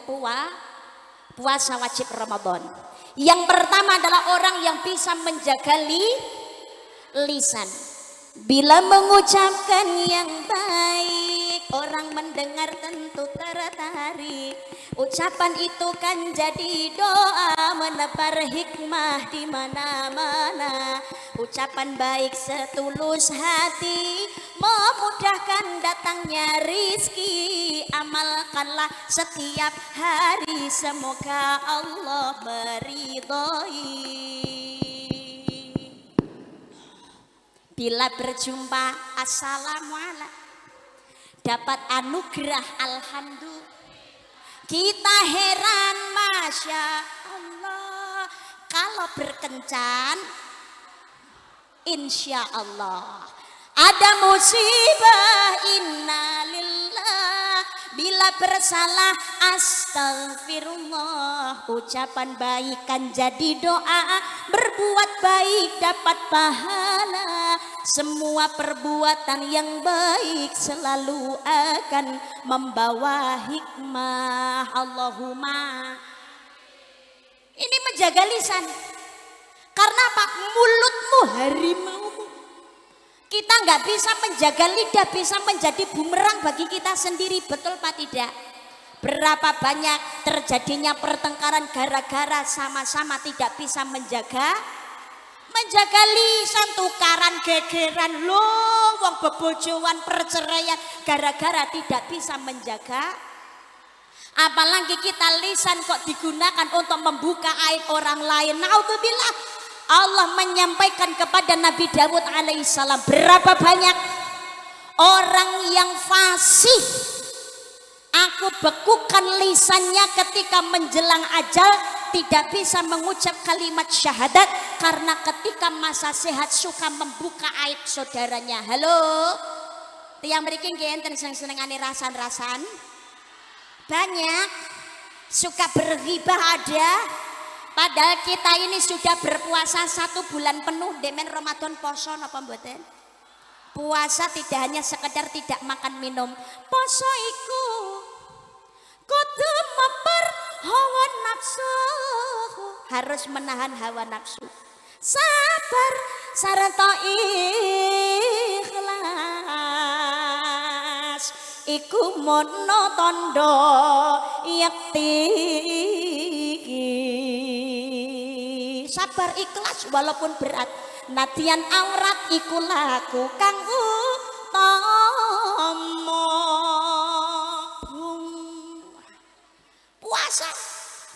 puasa wajib Ramadan. Yang pertama adalah orang yang bisa menjaga lisan. Bila mengucapkan yang baik, orang mendengar tentu tertarik. Ucapan itu kan jadi doa, menebar hikmah di mana-mana. Ucapan baik setulus hati, memudahkan datangnya rizki. Amalkanlah setiap hari, semoga Allah meridhoi. Bila berjumpa assalamualaikum, dapat anugerah alhamdulillah. Kita heran masya Allah, kalau berkencan insya Allah. Ada musibah innalillah. Bila bersalah astagfirullah. Ucapan baik kan jadi doa, berbuat baik dapat pahala. Semua perbuatan yang baik selalu akan membawa hikmah. Allahumma. Ini menjaga lisan. Karena apa? Mulutmu harimau. Kita nggak bisa menjaga lidah, bisa menjadi bumerang bagi kita sendiri. Betul Pak tidak? Berapa banyak terjadinya pertengkaran gara-gara sama-sama tidak bisa menjaga lisan, tukaran gegeran loh, wong bebojoan, perceraian gara-gara tidak bisa menjaga. Apalagi kita lisan kok digunakan untuk membuka aib orang lain. Naudzubillah. Allah menyampaikan kepada Nabi Dawud alaihissalam, berapa banyak orang yang fasih aku bekukan lisannya ketika menjelang ajal, tidak bisa mengucap kalimat syahadat karena ketika masa sehat suka membuka aib saudaranya. Halo, tiang mriki nggih enten sing senengane rasan-rasan, banyak suka berghibah ada. Padahal kita ini sudah berpuasa 1 bulan penuh, demen Ramadan poso napa mboten? Puasa tidak hanya sekedar tidak makan minum. Poso iku kudu memper hawa nafsu. Harus menahan hawa nafsu. Sabar sarta ikhlas. Iku mono tondo yakti. Sabar ikhlas walaupun berat. Nadian aurat iku laku kang utama. puasa.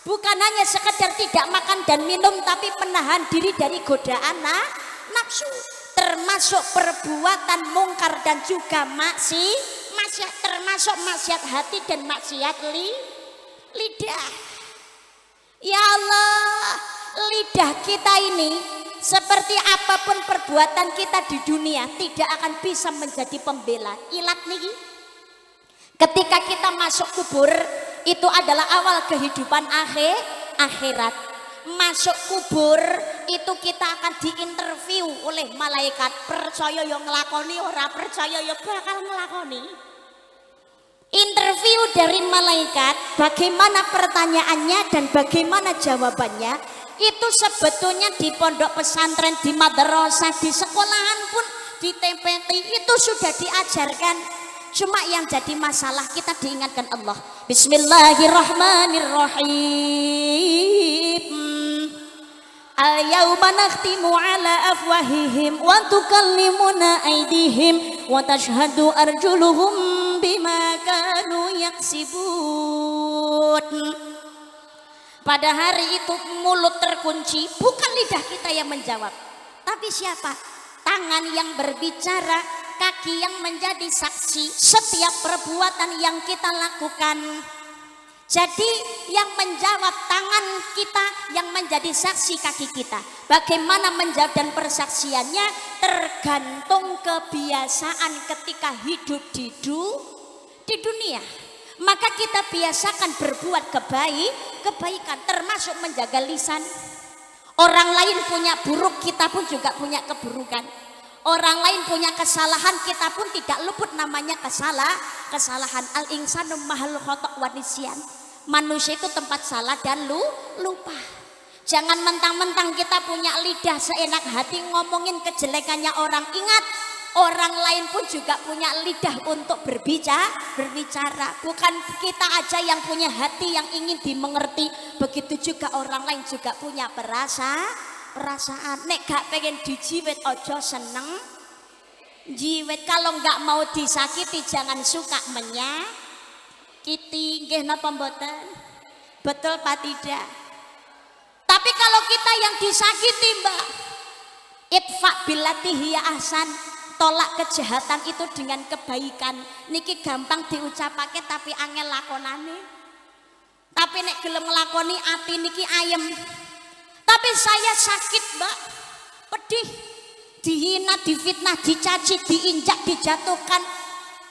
Bukan hanya sekedar tidak makan dan minum, tapi menahan diri dari godaan nafsu, termasuk perbuatan mungkar dan juga maksiat, termasuk maksiat hati dan maksiat lidah. Ya Allah, lidah kita ini seperti apapun perbuatan kita di dunia tidak akan bisa menjadi pembela. Ilat nih, ketika kita masuk kubur itu adalah awal kehidupan akhirat. Masuk kubur itu kita akan diinterview oleh malaikat. Percaya yo ngelakoni, ora percaya yo bakal ngelakoni. Interview dari malaikat, bagaimana pertanyaannya dan bagaimana jawabannya, itu sebetulnya di pondok pesantren, di madrasah, di sekolahan pun, di TPT itu sudah diajarkan. Cuma yang jadi masalah kita diingatkan Allah. Bismillahirrahmanirrahim. Al-yawma nakhtimu ala afwahihim wa tukallimuna aydihim wa tashhadu arjuluhum bima kanu yaksibun. Pada hari itu mulut terkunci, bukan lidah kita yang menjawab, tapi siapa? Tangan yang berbicara, kaki yang menjadi saksi setiap perbuatan yang kita lakukan. Jadi yang menjawab tangan kita, yang menjadi saksi kaki kita. Bagaimana menjawab dan persaksiannya tergantung kebiasaan ketika hidup di dunia. Maka kita biasakan berbuat kebaikan, termasuk menjaga lisan. Orang lain punya buruk, kita pun juga punya keburukan. Orang lain punya kesalahan, kita pun tidak luput namanya kesalahan. Al-insanu mahal khotok wa nisyan. Manusia itu tempat salah dan lupa. Jangan mentang-mentang kita punya lidah seenak hati ngomongin kejelekannya orang. Ingat, orang lain pun juga punya lidah untuk berbicara. Bukan kita aja yang punya hati yang ingin dimengerti. Begitu juga orang lain juga punya perasaan. Nek gak pengen dijiwet ojo seneng jiwet. Kalau nggak mau disakiti jangan suka menyakiti. Nggih napa mboten? Betul Pak tidak? Tapi kalau kita yang disakiti Mbak, idfa billati hiya ahsan, tolak kejahatan itu dengan kebaikan. Niki gampang diucapake tapi angel lakonane. Tapi nek gelem nglakoni ati niki ayem. Tapi saya sakit Mbak, pedih, dihina, difitnah, dicaci, diinjak, dijatuhkan,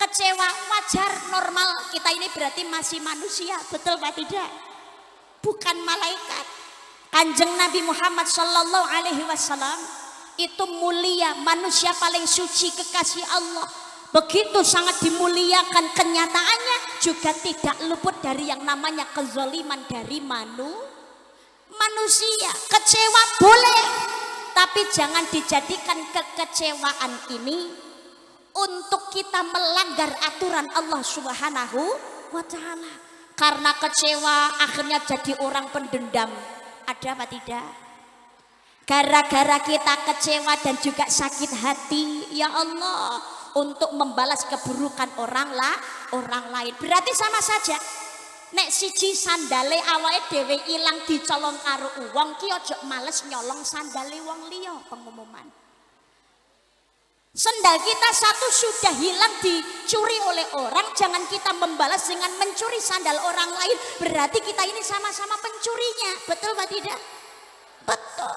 kecewa, wajar, normal. Kita ini berarti masih manusia, betul Pak tidak? Bukan malaikat. Kanjeng Nabi Muhammad Sallallahu Alaihi Wasallam itu mulia, manusia paling suci, kekasih Allah. Begitu sangat dimuliakan, kenyataannya juga tidak luput dari yang namanya kezaliman dari manusia. Kecewa boleh, tapi jangan dijadikan kekecewaan ini untuk kita melanggar aturan Allah Subhanahu wa Ta'ala. Karena kecewa akhirnya jadi orang pendendam. Ada apa tidak? Gara-gara kita kecewa dan juga sakit hati, ya Allah, untuk membalas keburukan orang lain. Berarti sama saja. Nek siji sandale awake dhewe ilang dicolong karo wong ki aja males nyolong sandale wong liya. Pengumuman. Sendal kita satu sudah hilang dicuri oleh orang, jangan kita membalas dengan mencuri sandal orang lain. Berarti kita ini sama-sama pencurinya. Betul Pak tidak? Betul.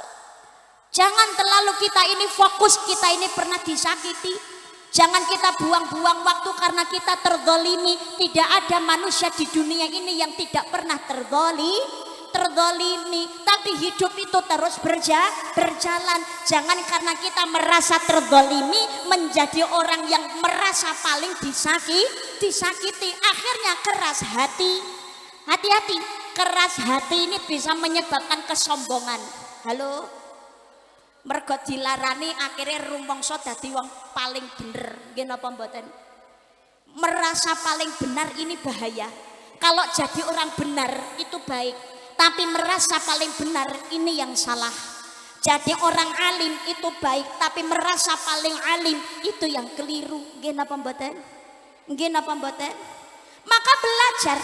Jangan terlalu kita ini fokus, kita ini pernah disakiti. Jangan kita buang-buang waktu karena kita terzalimi. Tidak ada manusia di dunia ini yang tidak pernah terzalimi. Tapi hidup itu terus berjalan. Jangan karena kita merasa terzalimi menjadi orang yang merasa paling disakiti. Akhirnya keras hati. Hati-hati, keras hati ini bisa menyebabkan kesombongan. Halo? Mergo dilarani akhirnya rumangsa dadi wong paling bener. Nggih napa mboten? Merasa paling benar ini bahaya. Kalau jadi orang benar itu baik, tapi merasa paling benar ini yang salah. Jadi orang alim itu baik, tapi merasa paling alim itu yang keliru. Nggih napa mboten? Nggih napa mboten? Maka belajar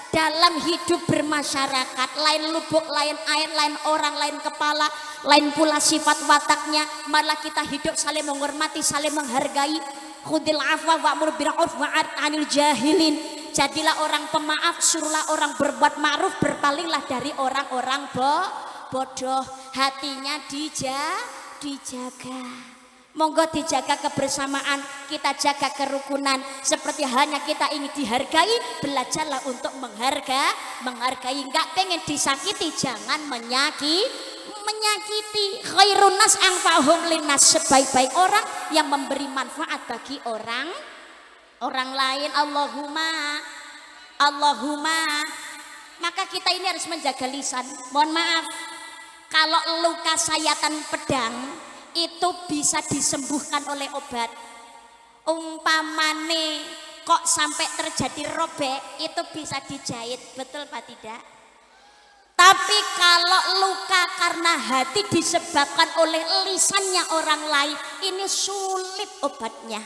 dalam hidup bermasyarakat, lain lubuk, lain air, lain orang, lain kepala, lain pula sifat wataknya. Malah kita hidup saling menghormati, saling menghargai. Khudil afwa wa'mur bil 'urf wa'rid 'anil jahilin. Jadilah orang pemaaf, suruhlah orang berbuat ma'ruf, berpalinglah dari orang-orang bodoh. Hatinya dijaga. Monggo dijaga kebersamaan, kita jaga kerukunan. Seperti halnya kita ingin dihargai, belajarlah untuk menghargai. Enggak pengen disakiti, jangan menyakiti. Khairun nas anfa'uhum linnas, sebaik-baik orang yang memberi manfaat bagi orang lain. Allahumma. Maka kita ini harus menjaga lisan. Mohon maaf, kalau luka sayatan pedang itu bisa disembuhkan oleh obat. Umpamane kok sampai terjadi robek, itu bisa dijahit, betul Pak tidak? Tapi kalau luka karena hati disebabkan oleh lisannya orang lain, ini sulit obatnya.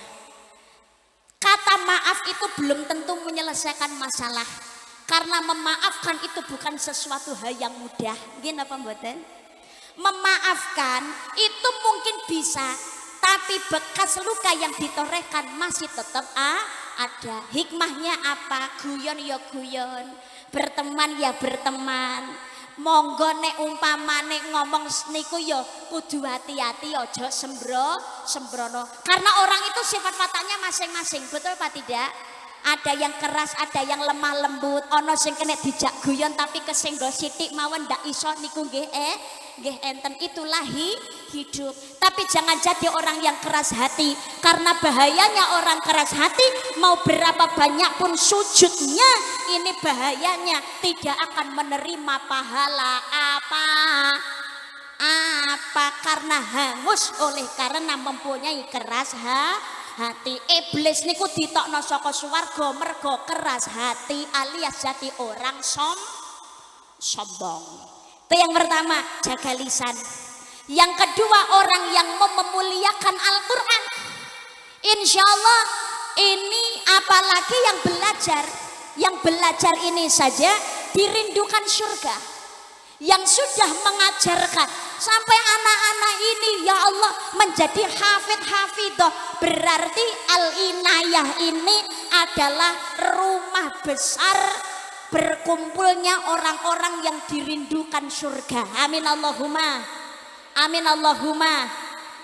Kata maaf itu belum tentu menyelesaikan masalah, karena memaafkan itu bukan sesuatu hal yang mudah. Gini apa mboten? Memaafkan itu mungkin bisa, tapi bekas luka yang ditorehkan masih tetap ada. Hikmahnya apa? Guyon ya guyon, berteman ya berteman. Monggo nek umpamane ngomong niku ya kudu hati-hati, aja sembrono. Karena orang itu sifat wataknya masing-masing, betul Pak tidak? Ada yang keras, ada yang lemah lembut, ono sing kena dijak guyon tapi kesenggol sithik mawon ndak iso niku nggih enten. Itulah hidup. Tapi jangan jadi orang yang keras hati, karena bahayanya orang keras hati mau berapa banyak pun sujudnya, ini bahayanya tidak akan menerima pahala apa karena hangus oleh karena mempunyai keras hati. Iblis niku ditokno saka swarga mergo keras hati alias jadi orang sombong. Itu yang pertama, jaga lisan. Yang kedua, orang yang memuliakan Al-Quran. Insya Allah ini apalagi yang belajar ini saja dirindukan surga. Yang sudah mengajarkan sampai anak-anak ini ya Allah menjadi hafidh-hafidhah, berarti al-inayah ini adalah rumah besar berkumpulnya orang-orang yang dirindukan surga. Amin Allahumma.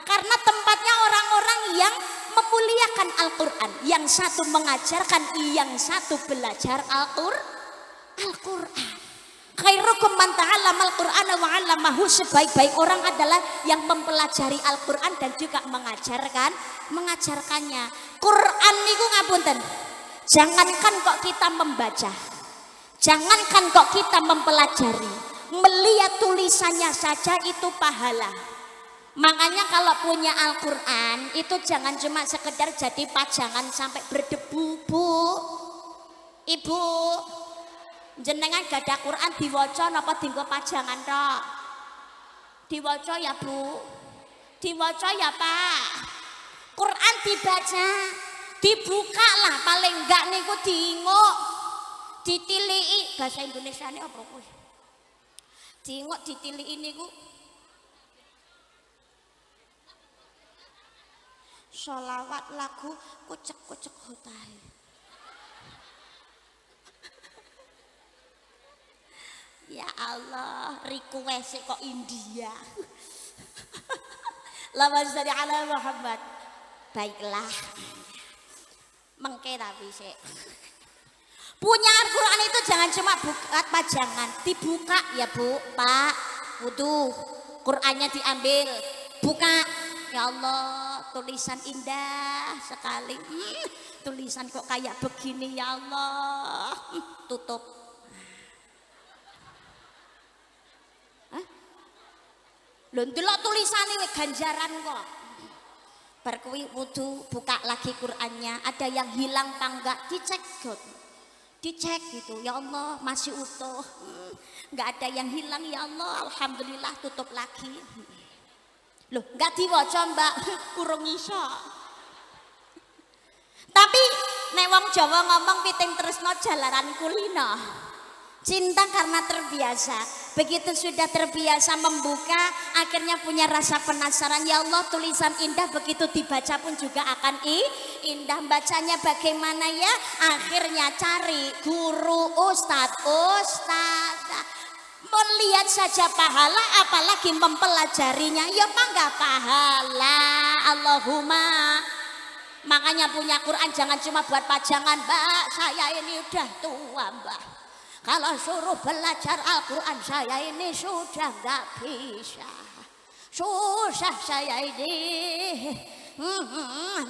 Karena tempatnya orang-orang yang memuliakan Al-Quran, yang satu mengajarkan, yang satu belajar Al-Quran. Khairukum man ta'allama al-Qur'ana wa 'allamahu, sebaik-baik orang adalah yang mempelajari Al-Qur'an dan juga mengajarkannya. Quran niku ngapunten. Jangankan kok kita membaca, jangankan kok kita mempelajari, melihat tulisannya saja itu pahala. Makanya kalau punya Al-Qur'an itu jangan cuma sekedar jadi pajangan sampai berdebu, Bu. Ibu, jenengan gadah Quran diwaca napa dienggo pajangan tok? Diwaca ya Bu. Diwaca ya Pak. Quran dibaca, dibuka lah paling enggak niku diinguk, ditiliki. Bahasa Indonesiane apa kuwi? Diinguk ditiliki niku sholawat lagu kucek-kucek hotahe. Ya Allah, request kok India. Lama dari ala Muhammad. Baiklah. Mengke tapi sih. Punya Al-Quran itu jangan cuma buka pajangan, dibuka ya Bu, Pak. Wudu, Qurannya diambil, buka. Ya Allah, tulisan indah sekali. Tulisan kok kayak begini ya Allah. Tutup. Lho ndelok tulisane ganjaran kok. Bar kuwi wudu, buka lagi Qur'annya, ada yang hilang apa enggak dicek, God. Dicek gitu. Ya Allah, masih utuh. Enggak ada yang hilang ya Allah. Alhamdulillah, tutup lagi. Loh, enggak diwaca, Mbak. Kurang iso. Tapi nek wong Jawa ngomong piting tresno jalaran kulino. Cinta karena terbiasa. Begitu sudah terbiasa membuka, akhirnya punya rasa penasaran. Ya Allah, tulisan indah begitu dibaca pun juga akan indah. Bacanya bagaimana ya? Akhirnya cari guru, ustadz. Melihat saja pahala, apalagi mempelajarinya. Ya enggak pahala. Allahumma. Makanya punya Quran jangan cuma buat pajangan, Mbak. Saya ini udah tua, Mbak. Kalau suruh belajar Al-Quran saya ini sudah nggak bisa. Susah saya ini.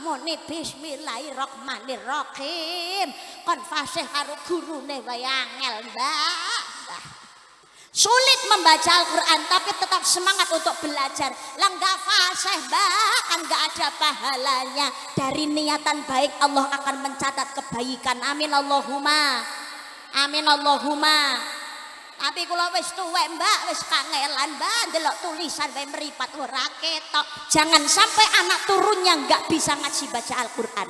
Muni bismillahirrahmanirrahim. Kon fasih karo gurune wae angel, Mbak. Sulit membaca Al-Quran tapi tetap semangat untuk belajar. Lah nggak fasih, Mbak, kan nggak ada pahalanya. Dari niatan baik Allah akan mencatat kebaikan. Amin Allahumma. Amin Allahumma. Tapi kula wis tuwek, Mbak, wis kangelan, Mbak, ndelok tulisan wae mripat ora ketok. Jangan sampai anak turunnya nggak bisa ngaji baca Al-Quran.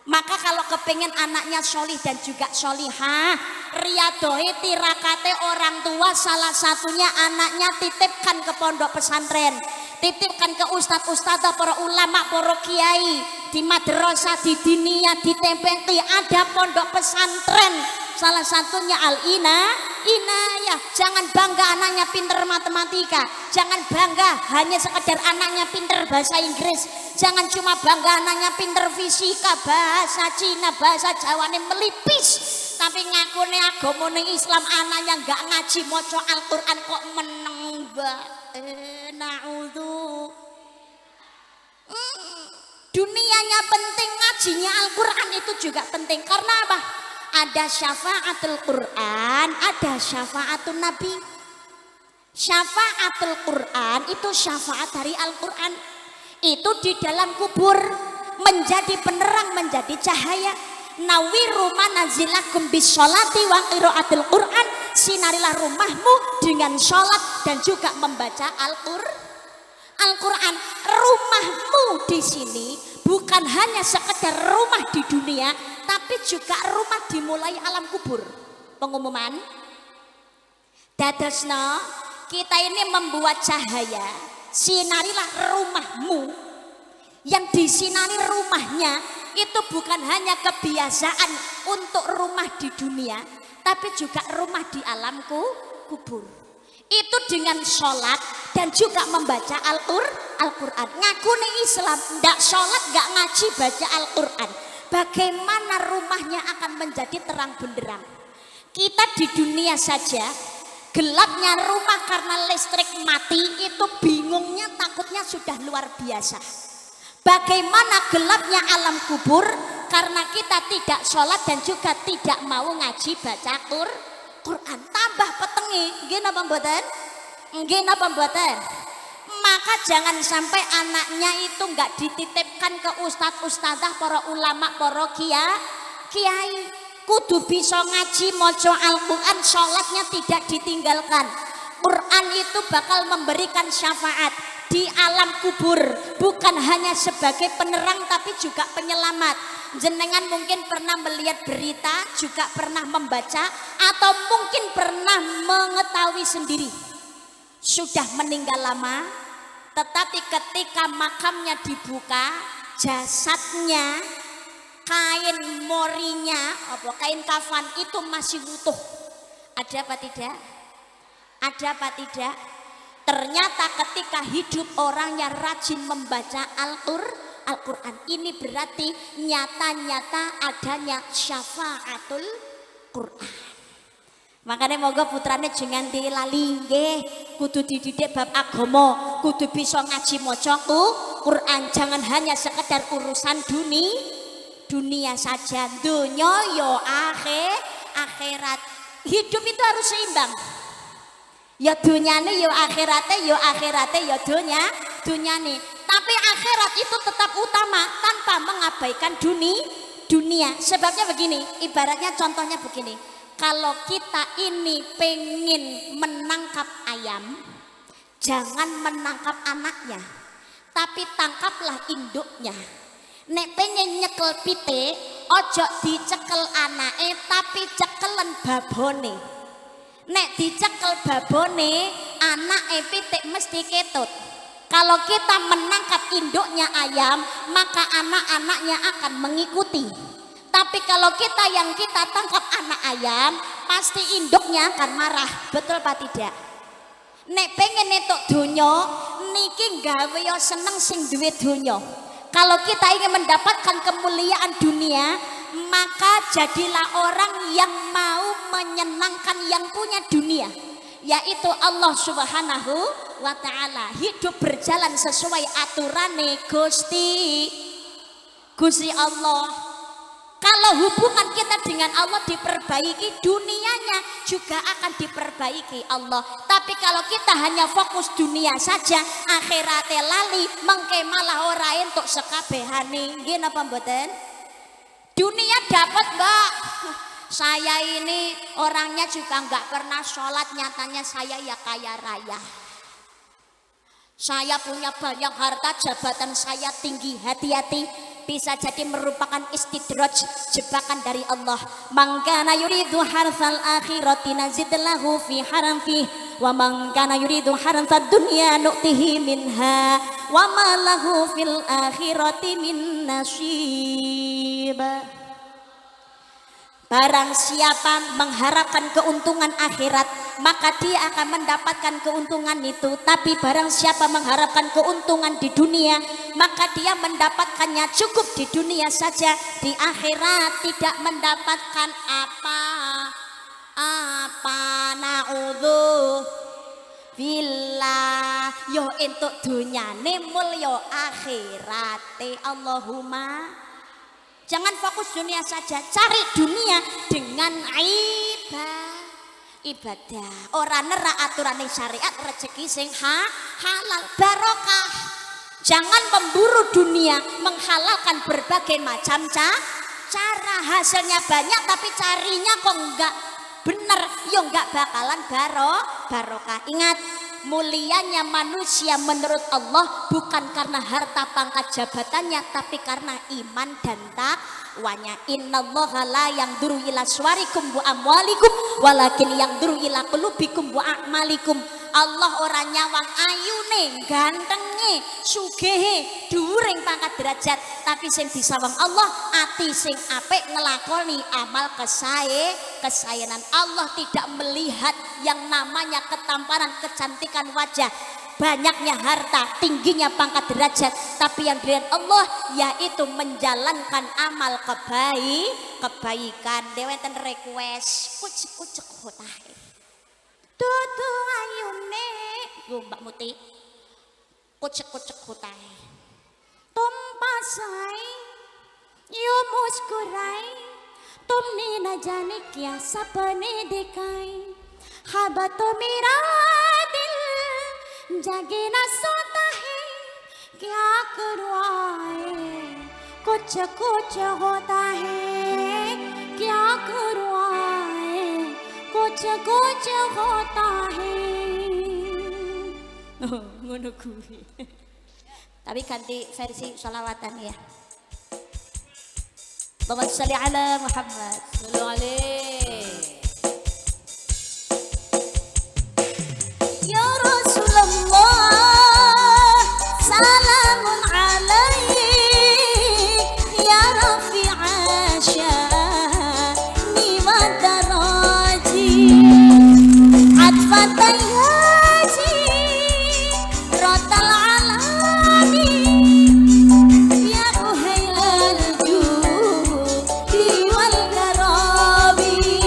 Maka kalau kepengen anaknya solih dan juga solihah, riadohi tirakate orang tua, salah satunya anaknya titipkan ke pondok pesantren, titipkan ke ustadz-ustadzah, para ulama, para kiai, di madrasah, di diniyah, di TPT ada pondok pesantren. Salah satunya Inayah. Jangan bangga anaknya pinter matematika, jangan bangga hanya sekedar anaknya pinter bahasa Inggris, jangan cuma bangga anaknya pinter fisika, bahasa Cina, bahasa Jawa ini melipis, tapi ngakune agamane Islam anaknya nggak ngaji maca Al-Quran kok meneng, Mbak. Naudzu. Dunianya penting, ngajinya Al-Quran itu juga penting. Karena apa? Ada syafaatul Quran, ada syafaatul Nabi. Syafaatul Quran itu syafaat dari Al-Quran. Itu di dalam kubur menjadi penerang, menjadi cahaya. Nawiru manazilakum bisolati wa qiraatil Quran. Sinarilah rumahmu dengan sholat dan juga membaca Al-Quran. Rumahmu di sini bukan hanya sekedar rumah di dunia, tapi juga rumah dimulai alam kubur. Pengumuman dadosno kita ini membuat cahaya. Sinarilah rumahmu. Yang disinari rumahnya itu bukan hanya kebiasaan untuk rumah di dunia, tapi juga rumah di alam kubur. Itu dengan sholat dan juga membaca Al-Quran. Ngakuni Islam, ndak sholat, nggak ngaji, baca Al-Quran. Bagaimana rumahnya akan menjadi terang benderang. Kita di dunia saja, gelapnya rumah karena listrik mati itu bingungnya, takutnya sudah luar biasa. Bagaimana gelapnya alam kubur karena kita tidak sholat dan juga tidak mau ngaji baca Quran. Tambah petengi, nggih napa mboten? Nggih napa mboten? Maka jangan sampai anaknya itu enggak dititipkan ke ustadz-ustadzah, para ulama, para kiai. Kudu bisa ngaji, maca Al-Quran, sholatnya tidak ditinggalkan. Quran itu bakal memberikan syafaat di alam kubur, bukan hanya sebagai penerang tapi juga penyelamat. Jenengan mungkin pernah melihat berita, juga pernah membaca, atau mungkin pernah mengetahui sendiri. Sudah meninggal lama, tetapi ketika makamnya dibuka, jasadnya, kain morinya, kain kafan itu masih utuh. Ada apa tidak? Ada apa tidak? Ternyata ketika hidup orang yang rajin membaca Al-Quran, ini berarti nyata-nyata adanya syafaatul Quran. Makanya moga putrane jangan dilali nggih, kudu dididik bab agama, kudu bisa ngaji maca Quran, jangan hanya sekedar urusan dunia saja. Dunya yo akhirat. Hidup itu harus seimbang. Ya dunyane yo akhirate, yo akhirate yo dunyane. Tapi akhirat itu tetap utama tanpa mengabaikan dunia. Sebabnya begini, ibaratnya contohnya begini. Kalau kita ini pengen menangkap ayam, jangan menangkap anaknya, tapi tangkaplah induknya. Nek pengen nyekel pite, ojo dicekel anake, tapi cekelen babone. Nek dicekel babone, anak pitik mesti ketut. Kalau kita menangkap induknya ayam, maka anak-anaknya akan mengikuti. Tapi kalau kita tangkap anak ayam, pasti induknya akan marah. Betul apa tidak? Nek pengen entuk donya, niki gawe yo seneng sing duwe donya. Kalau kita ingin mendapatkan kemuliaan dunia, maka jadilah orang yang mau menyenangkan yang punya dunia, yaitu Allah Subhanahu wa ta'ala. Hidup berjalan sesuai aturane Gusti Allah. Kalau hubungan kita dengan Allah diperbaiki, dunianya juga akan diperbaiki Allah. Tapi kalau kita hanya fokus dunia saja, akhirate lali, mengke malah ora entuk sekabehane. Nggih napa mboten? Dunia dapat, Mbak. Saya ini orangnya juga nggak pernah sholat, nyatanya saya ya kaya raya. Saya punya banyak harta, jabatan saya tinggi, hati-hati. Bisa jadi merupakan istidraj, jebakan dari Allah. Man kana yuridu harfal akhirati nazid lahu fi haramfi, wa man kana yuridu harfad dunya nu'tihi minha, wa ma lahu fil akhirati min nasib. Barang siapa mengharapkan keuntungan akhirat, maka dia akan mendapatkan keuntungan itu. Tapi barang siapa mengharapkan keuntungan di dunia, maka dia mendapatkannya cukup di dunia saja. Di akhirat tidak mendapatkan apa naudzu billah. Yo entuk dunyane mulya akhirate. Allahumma. Jangan fokus dunia saja, cari dunia dengan ibadah. Ora nerak aturan syariat, rezeki sing halal, barokah. Jangan memburu dunia, menghalalkan berbagai macam cara. Hasilnya banyak tapi carinya kok enggak bener, yo enggak bakalan barokah. Ingat, mulianya manusia menurut Allah bukan karena harta pangkat jabatannya, tapi karena iman dan takwanya. Innallaha la yanzuru ila suwarikum wa amwalikum walakin yanzuru ila qulubikum wa a'malikum. Allah ora nyawang ayune, gantenge, sugehe, dhuwuring pangkat derajat, tapi sing disawang Allah ati sing apik ngelakoni amal kesayenan. Allah tidak melihat yang namanya ketampanan, kecantikan wajah, banyaknya harta, tingginya pangkat derajat, tapi yang dilihat Allah yaitu menjalankan amal kebaikan. Deweten request kucek-kucek hotahe tutu ayune Mbak Muti, kucek-kucek hotahe tumpasai yo muskurai tumni na jane kya sapne dikai habato mera dil jage na sota hai kya karu aaye kuch kuch hota hai kya karu aaye kuch kuch hota hai. Ngono kuwi. Tapi ganti versi sholawatan ya. Allahumma sholli ala Muhammad. Shallu alaihi. Ya Rasulullah, salamun alaik ya rafi'a sya'ni wa daraji atfatayati rotal alami ya uhailal judi wal karabi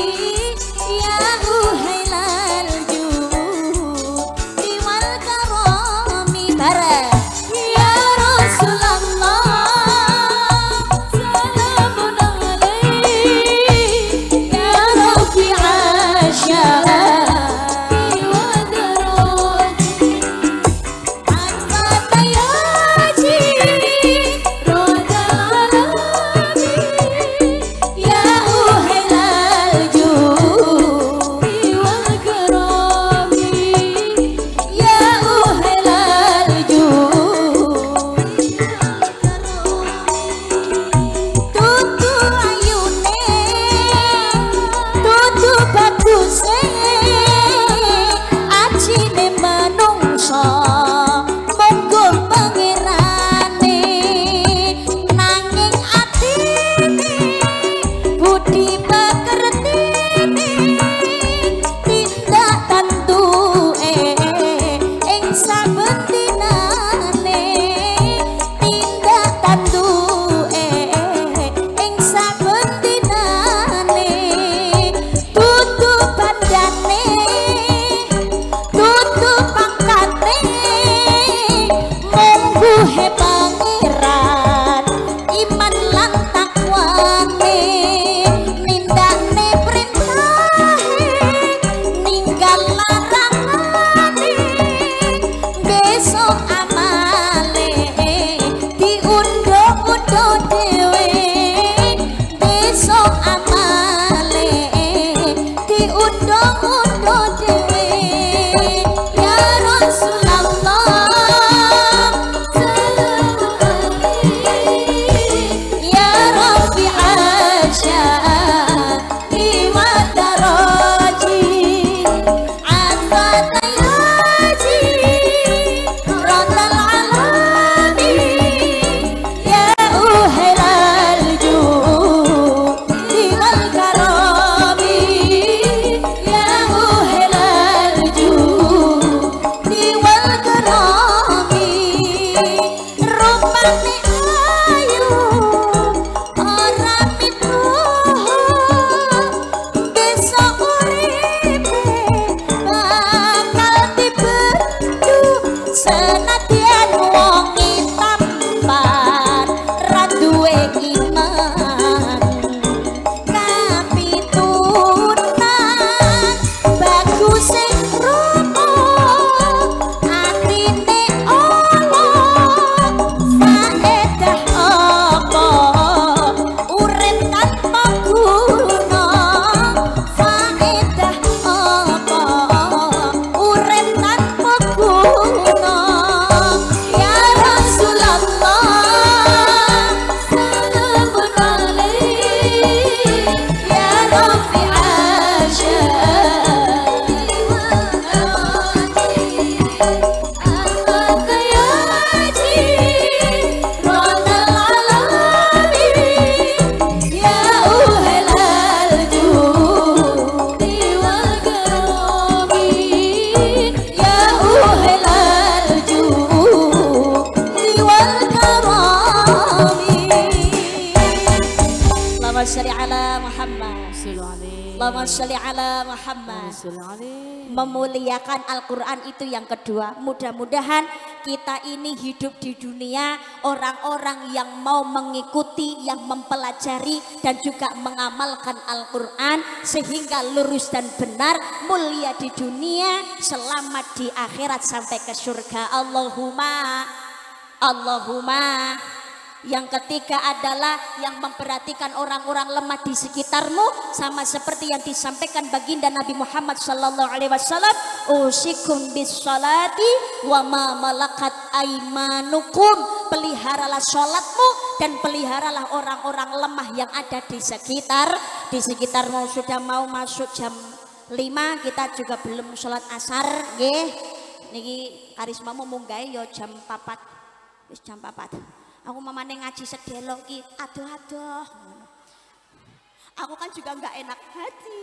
ala Muhammad. Allahumma sholli ala Muhammad. Memuliakan Al-Quran itu yang kedua. Mudah-mudahan kita ini hidup di dunia orang-orang yang mau mengikuti, yang mempelajari dan juga mengamalkan Al-Quran sehingga lurus dan benar, mulia di dunia, selamat di akhirat sampai ke surga. Allahumma. Yang ketiga adalah yang memperhatikan orang-orang lemah di sekitarmu, sama seperti yang disampaikan baginda Nabi Muhammad sallallahu alaihi wasallam, usikum bis salati wa ma malakat aimanukum. Peliharalah sholatmu dan peliharalah orang-orang lemah yang ada di sekitarmu. Sudah mau masuk jam 5, kita juga belum sholat asar nggih. Niki karismamu munggah yo jam 4. Wis jam 4. Aku mamane ngaji sedelo ki, aduh. Aku kan juga nggak enak hati.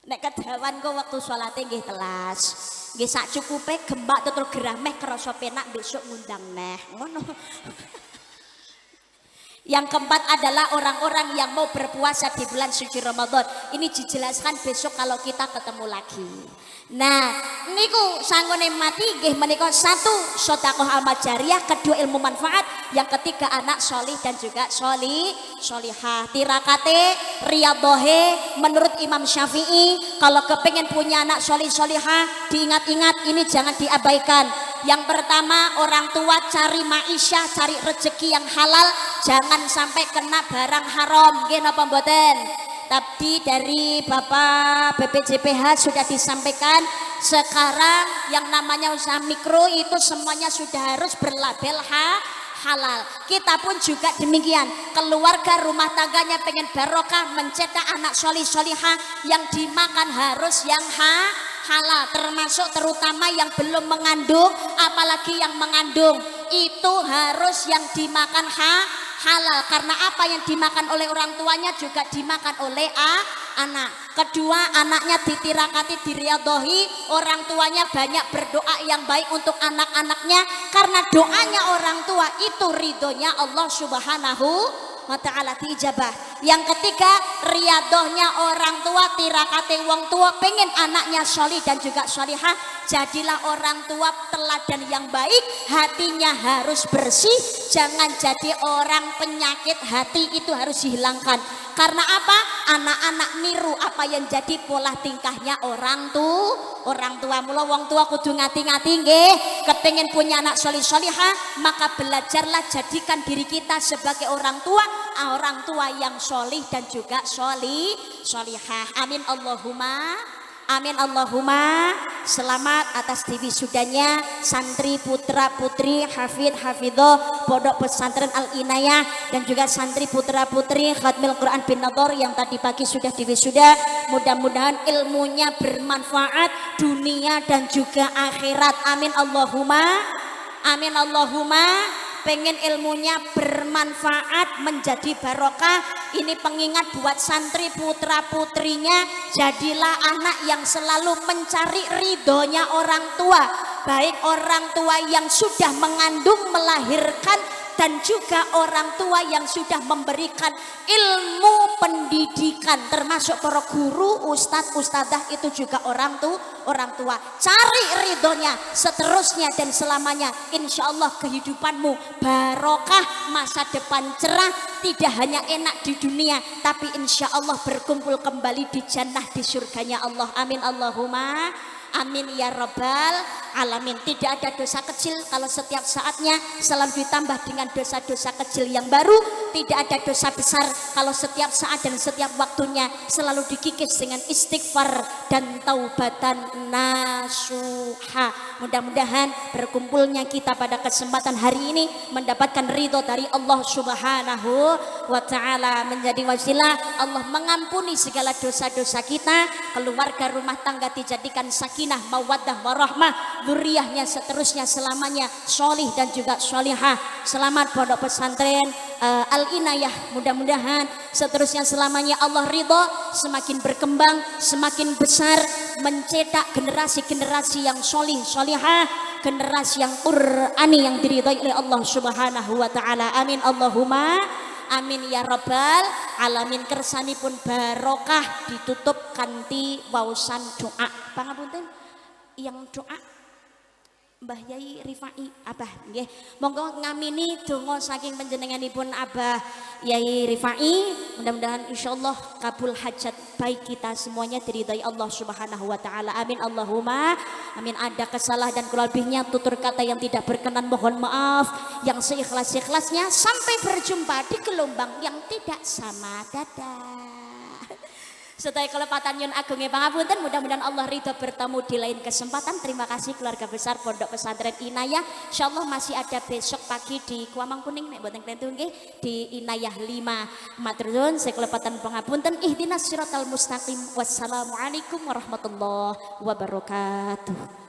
Nek kedawan kok waktu salate nggih telas. Nggih sak cukupe gembak tutul gerah meh krasa penak besok ngundang neh. Ngono. Yang keempat adalah orang-orang yang mau berpuasa di bulan suci Ramadan. Ini dijelaskan besok kalau kita ketemu lagi. Nah, niku sanggone mati nggih menika satu sedekah amal jariyah, kedua ilmu manfaat, yang ketiga anak solih dan juga solihah. Tirakate riyadhohe menurut Imam Syafi'i, kalau kepengen punya anak solih solihah, diingat-ingat ini jangan diabaikan. Yang pertama, orang tua cari ma'isyah, cari rezeki yang halal, jangan sampai kena barang haram. Nggih napa mboten? Tapi dari Bapak BPJPH sudah disampaikan, sekarang yang namanya usaha mikro itu semuanya sudah harus berlabel halal. Kita pun juga demikian. Keluarga rumah tangganya pengen barokah, mencetak anak solih-solihah, yang dimakan harus yang halal, termasuk terutama yang belum mengandung, apalagi yang mengandung itu harus yang dimakan halal, karena apa yang dimakan oleh orang tuanya juga dimakan oleh anak. Kedua, anaknya ditirakati, diriyadhohi, orang tuanya banyak berdoa yang baik untuk anak-anaknya, karena doanya orang tua itu ridhonya Allah Subhanahu wa ta'ala diijabah. Yang ketiga, riyadhohnya orang tua, tirakate wong tua pengen anaknya solih dan juga solihah, jadilah orang tua teladan yang baik, hatinya harus bersih, jangan jadi orang penyakit hati, itu harus dihilangkan. Karena apa? Anak-anak niru apa yang jadi pola tingkahnya orang tua. Mula wong tua kudu ngati-ngati nggih, kepengen punya anak solih solihah, maka belajarlah jadikan diri kita sebagai orang tua yang solih dan juga solihah. Amin Allahumma. Amin Allahumma. Selamat atas diwisudanya santri putra putri hafidh hafidho Pondok Pesantren Al Inayah, dan juga santri putra putri Khatmil Quran bin Nador yang tadi pagi sudah diwisuda. Mudah-mudahan ilmunya bermanfaat dunia dan juga akhirat. Amin Allahumma. Amin Allahumma. Pengen ilmunya bermanfaat, menjadi barokah, ini pengingat buat santri putra putrinya, jadilah anak yang selalu mencari ridhonya orang tua, baik orang tua yang sudah mengandung, melahirkan, dan juga orang tua yang sudah memberikan ilmu pendidikan, termasuk para guru, ustadz, ustadzah, itu juga orang tua. Cari ridhonya seterusnya dan selamanya. Insya Allah kehidupanmu barokah, masa depan cerah, tidak hanya enak di dunia, tapi insya Allah berkumpul kembali di jannah, di surganya Allah. Amin Allahumma. Amin ya rabbal alamin. Tidak ada dosa kecil kalau setiap saatnya selalu ditambah dengan dosa-dosa kecil yang baru. Tidak ada dosa besar kalau setiap saat dan setiap waktunya selalu dikikis dengan istighfar dan taubatan nasuha. Mudah-mudahan berkumpulnya kita pada kesempatan hari ini mendapatkan ridho dari Allah Subhanahu wa ta'ala, menjadi wasilah Allah mengampuni segala dosa-dosa kita, keluarga rumah tangga dijadikan sakinah, mawaddah, warahmah, dzurriyyahnya seterusnya selamanya solih dan juga solihah. Selamat Pondok Pesantren Al Inayah, mudah-mudahan seterusnya selamanya Allah ridho, semakin berkembang, semakin besar, mencetak generasi-generasi yang solih, solihah, generasi yang Qur'ani yang diridhai oleh Allah Subhanahu wa ta'ala. Amin Allahumma. amin ya rabbal alamin. Kersanipun barokah ditutup kanthi waosan doa. Pangapunten yang doa Mbah Yai Rifai Abah nggih. Monggo ngamini donga saking panjenenganipun Abah Yai Rifai. Mudah-mudahan insyaallah kabul hajat baik kita semuanya diridhai Allah Subhanahu wa taala. Amin Allahumma amin. Ada kesalahan dan kurang lebihnya tutur kata yang tidak berkenan mohon maaf. Yang seikhlas-ikhlasnya sampai berjumpa di gelombang yang tidak sama. Dadah. Setelah kelepatan Yun Agungnya pangapunten, mudah-mudahan Allah ridho bertemu di lain kesempatan. Terima kasih keluarga besar Pondok Pesantren Inayah. Insyaallah masih ada besok pagi di Kuamang Kuning nek boten klentu nggih di Inayah 5. Matur nuwun sekelepatan pangapunten. Ihdinas siratal mustaqim. Wassalamualaikum warahmatullahi wabarakatuh.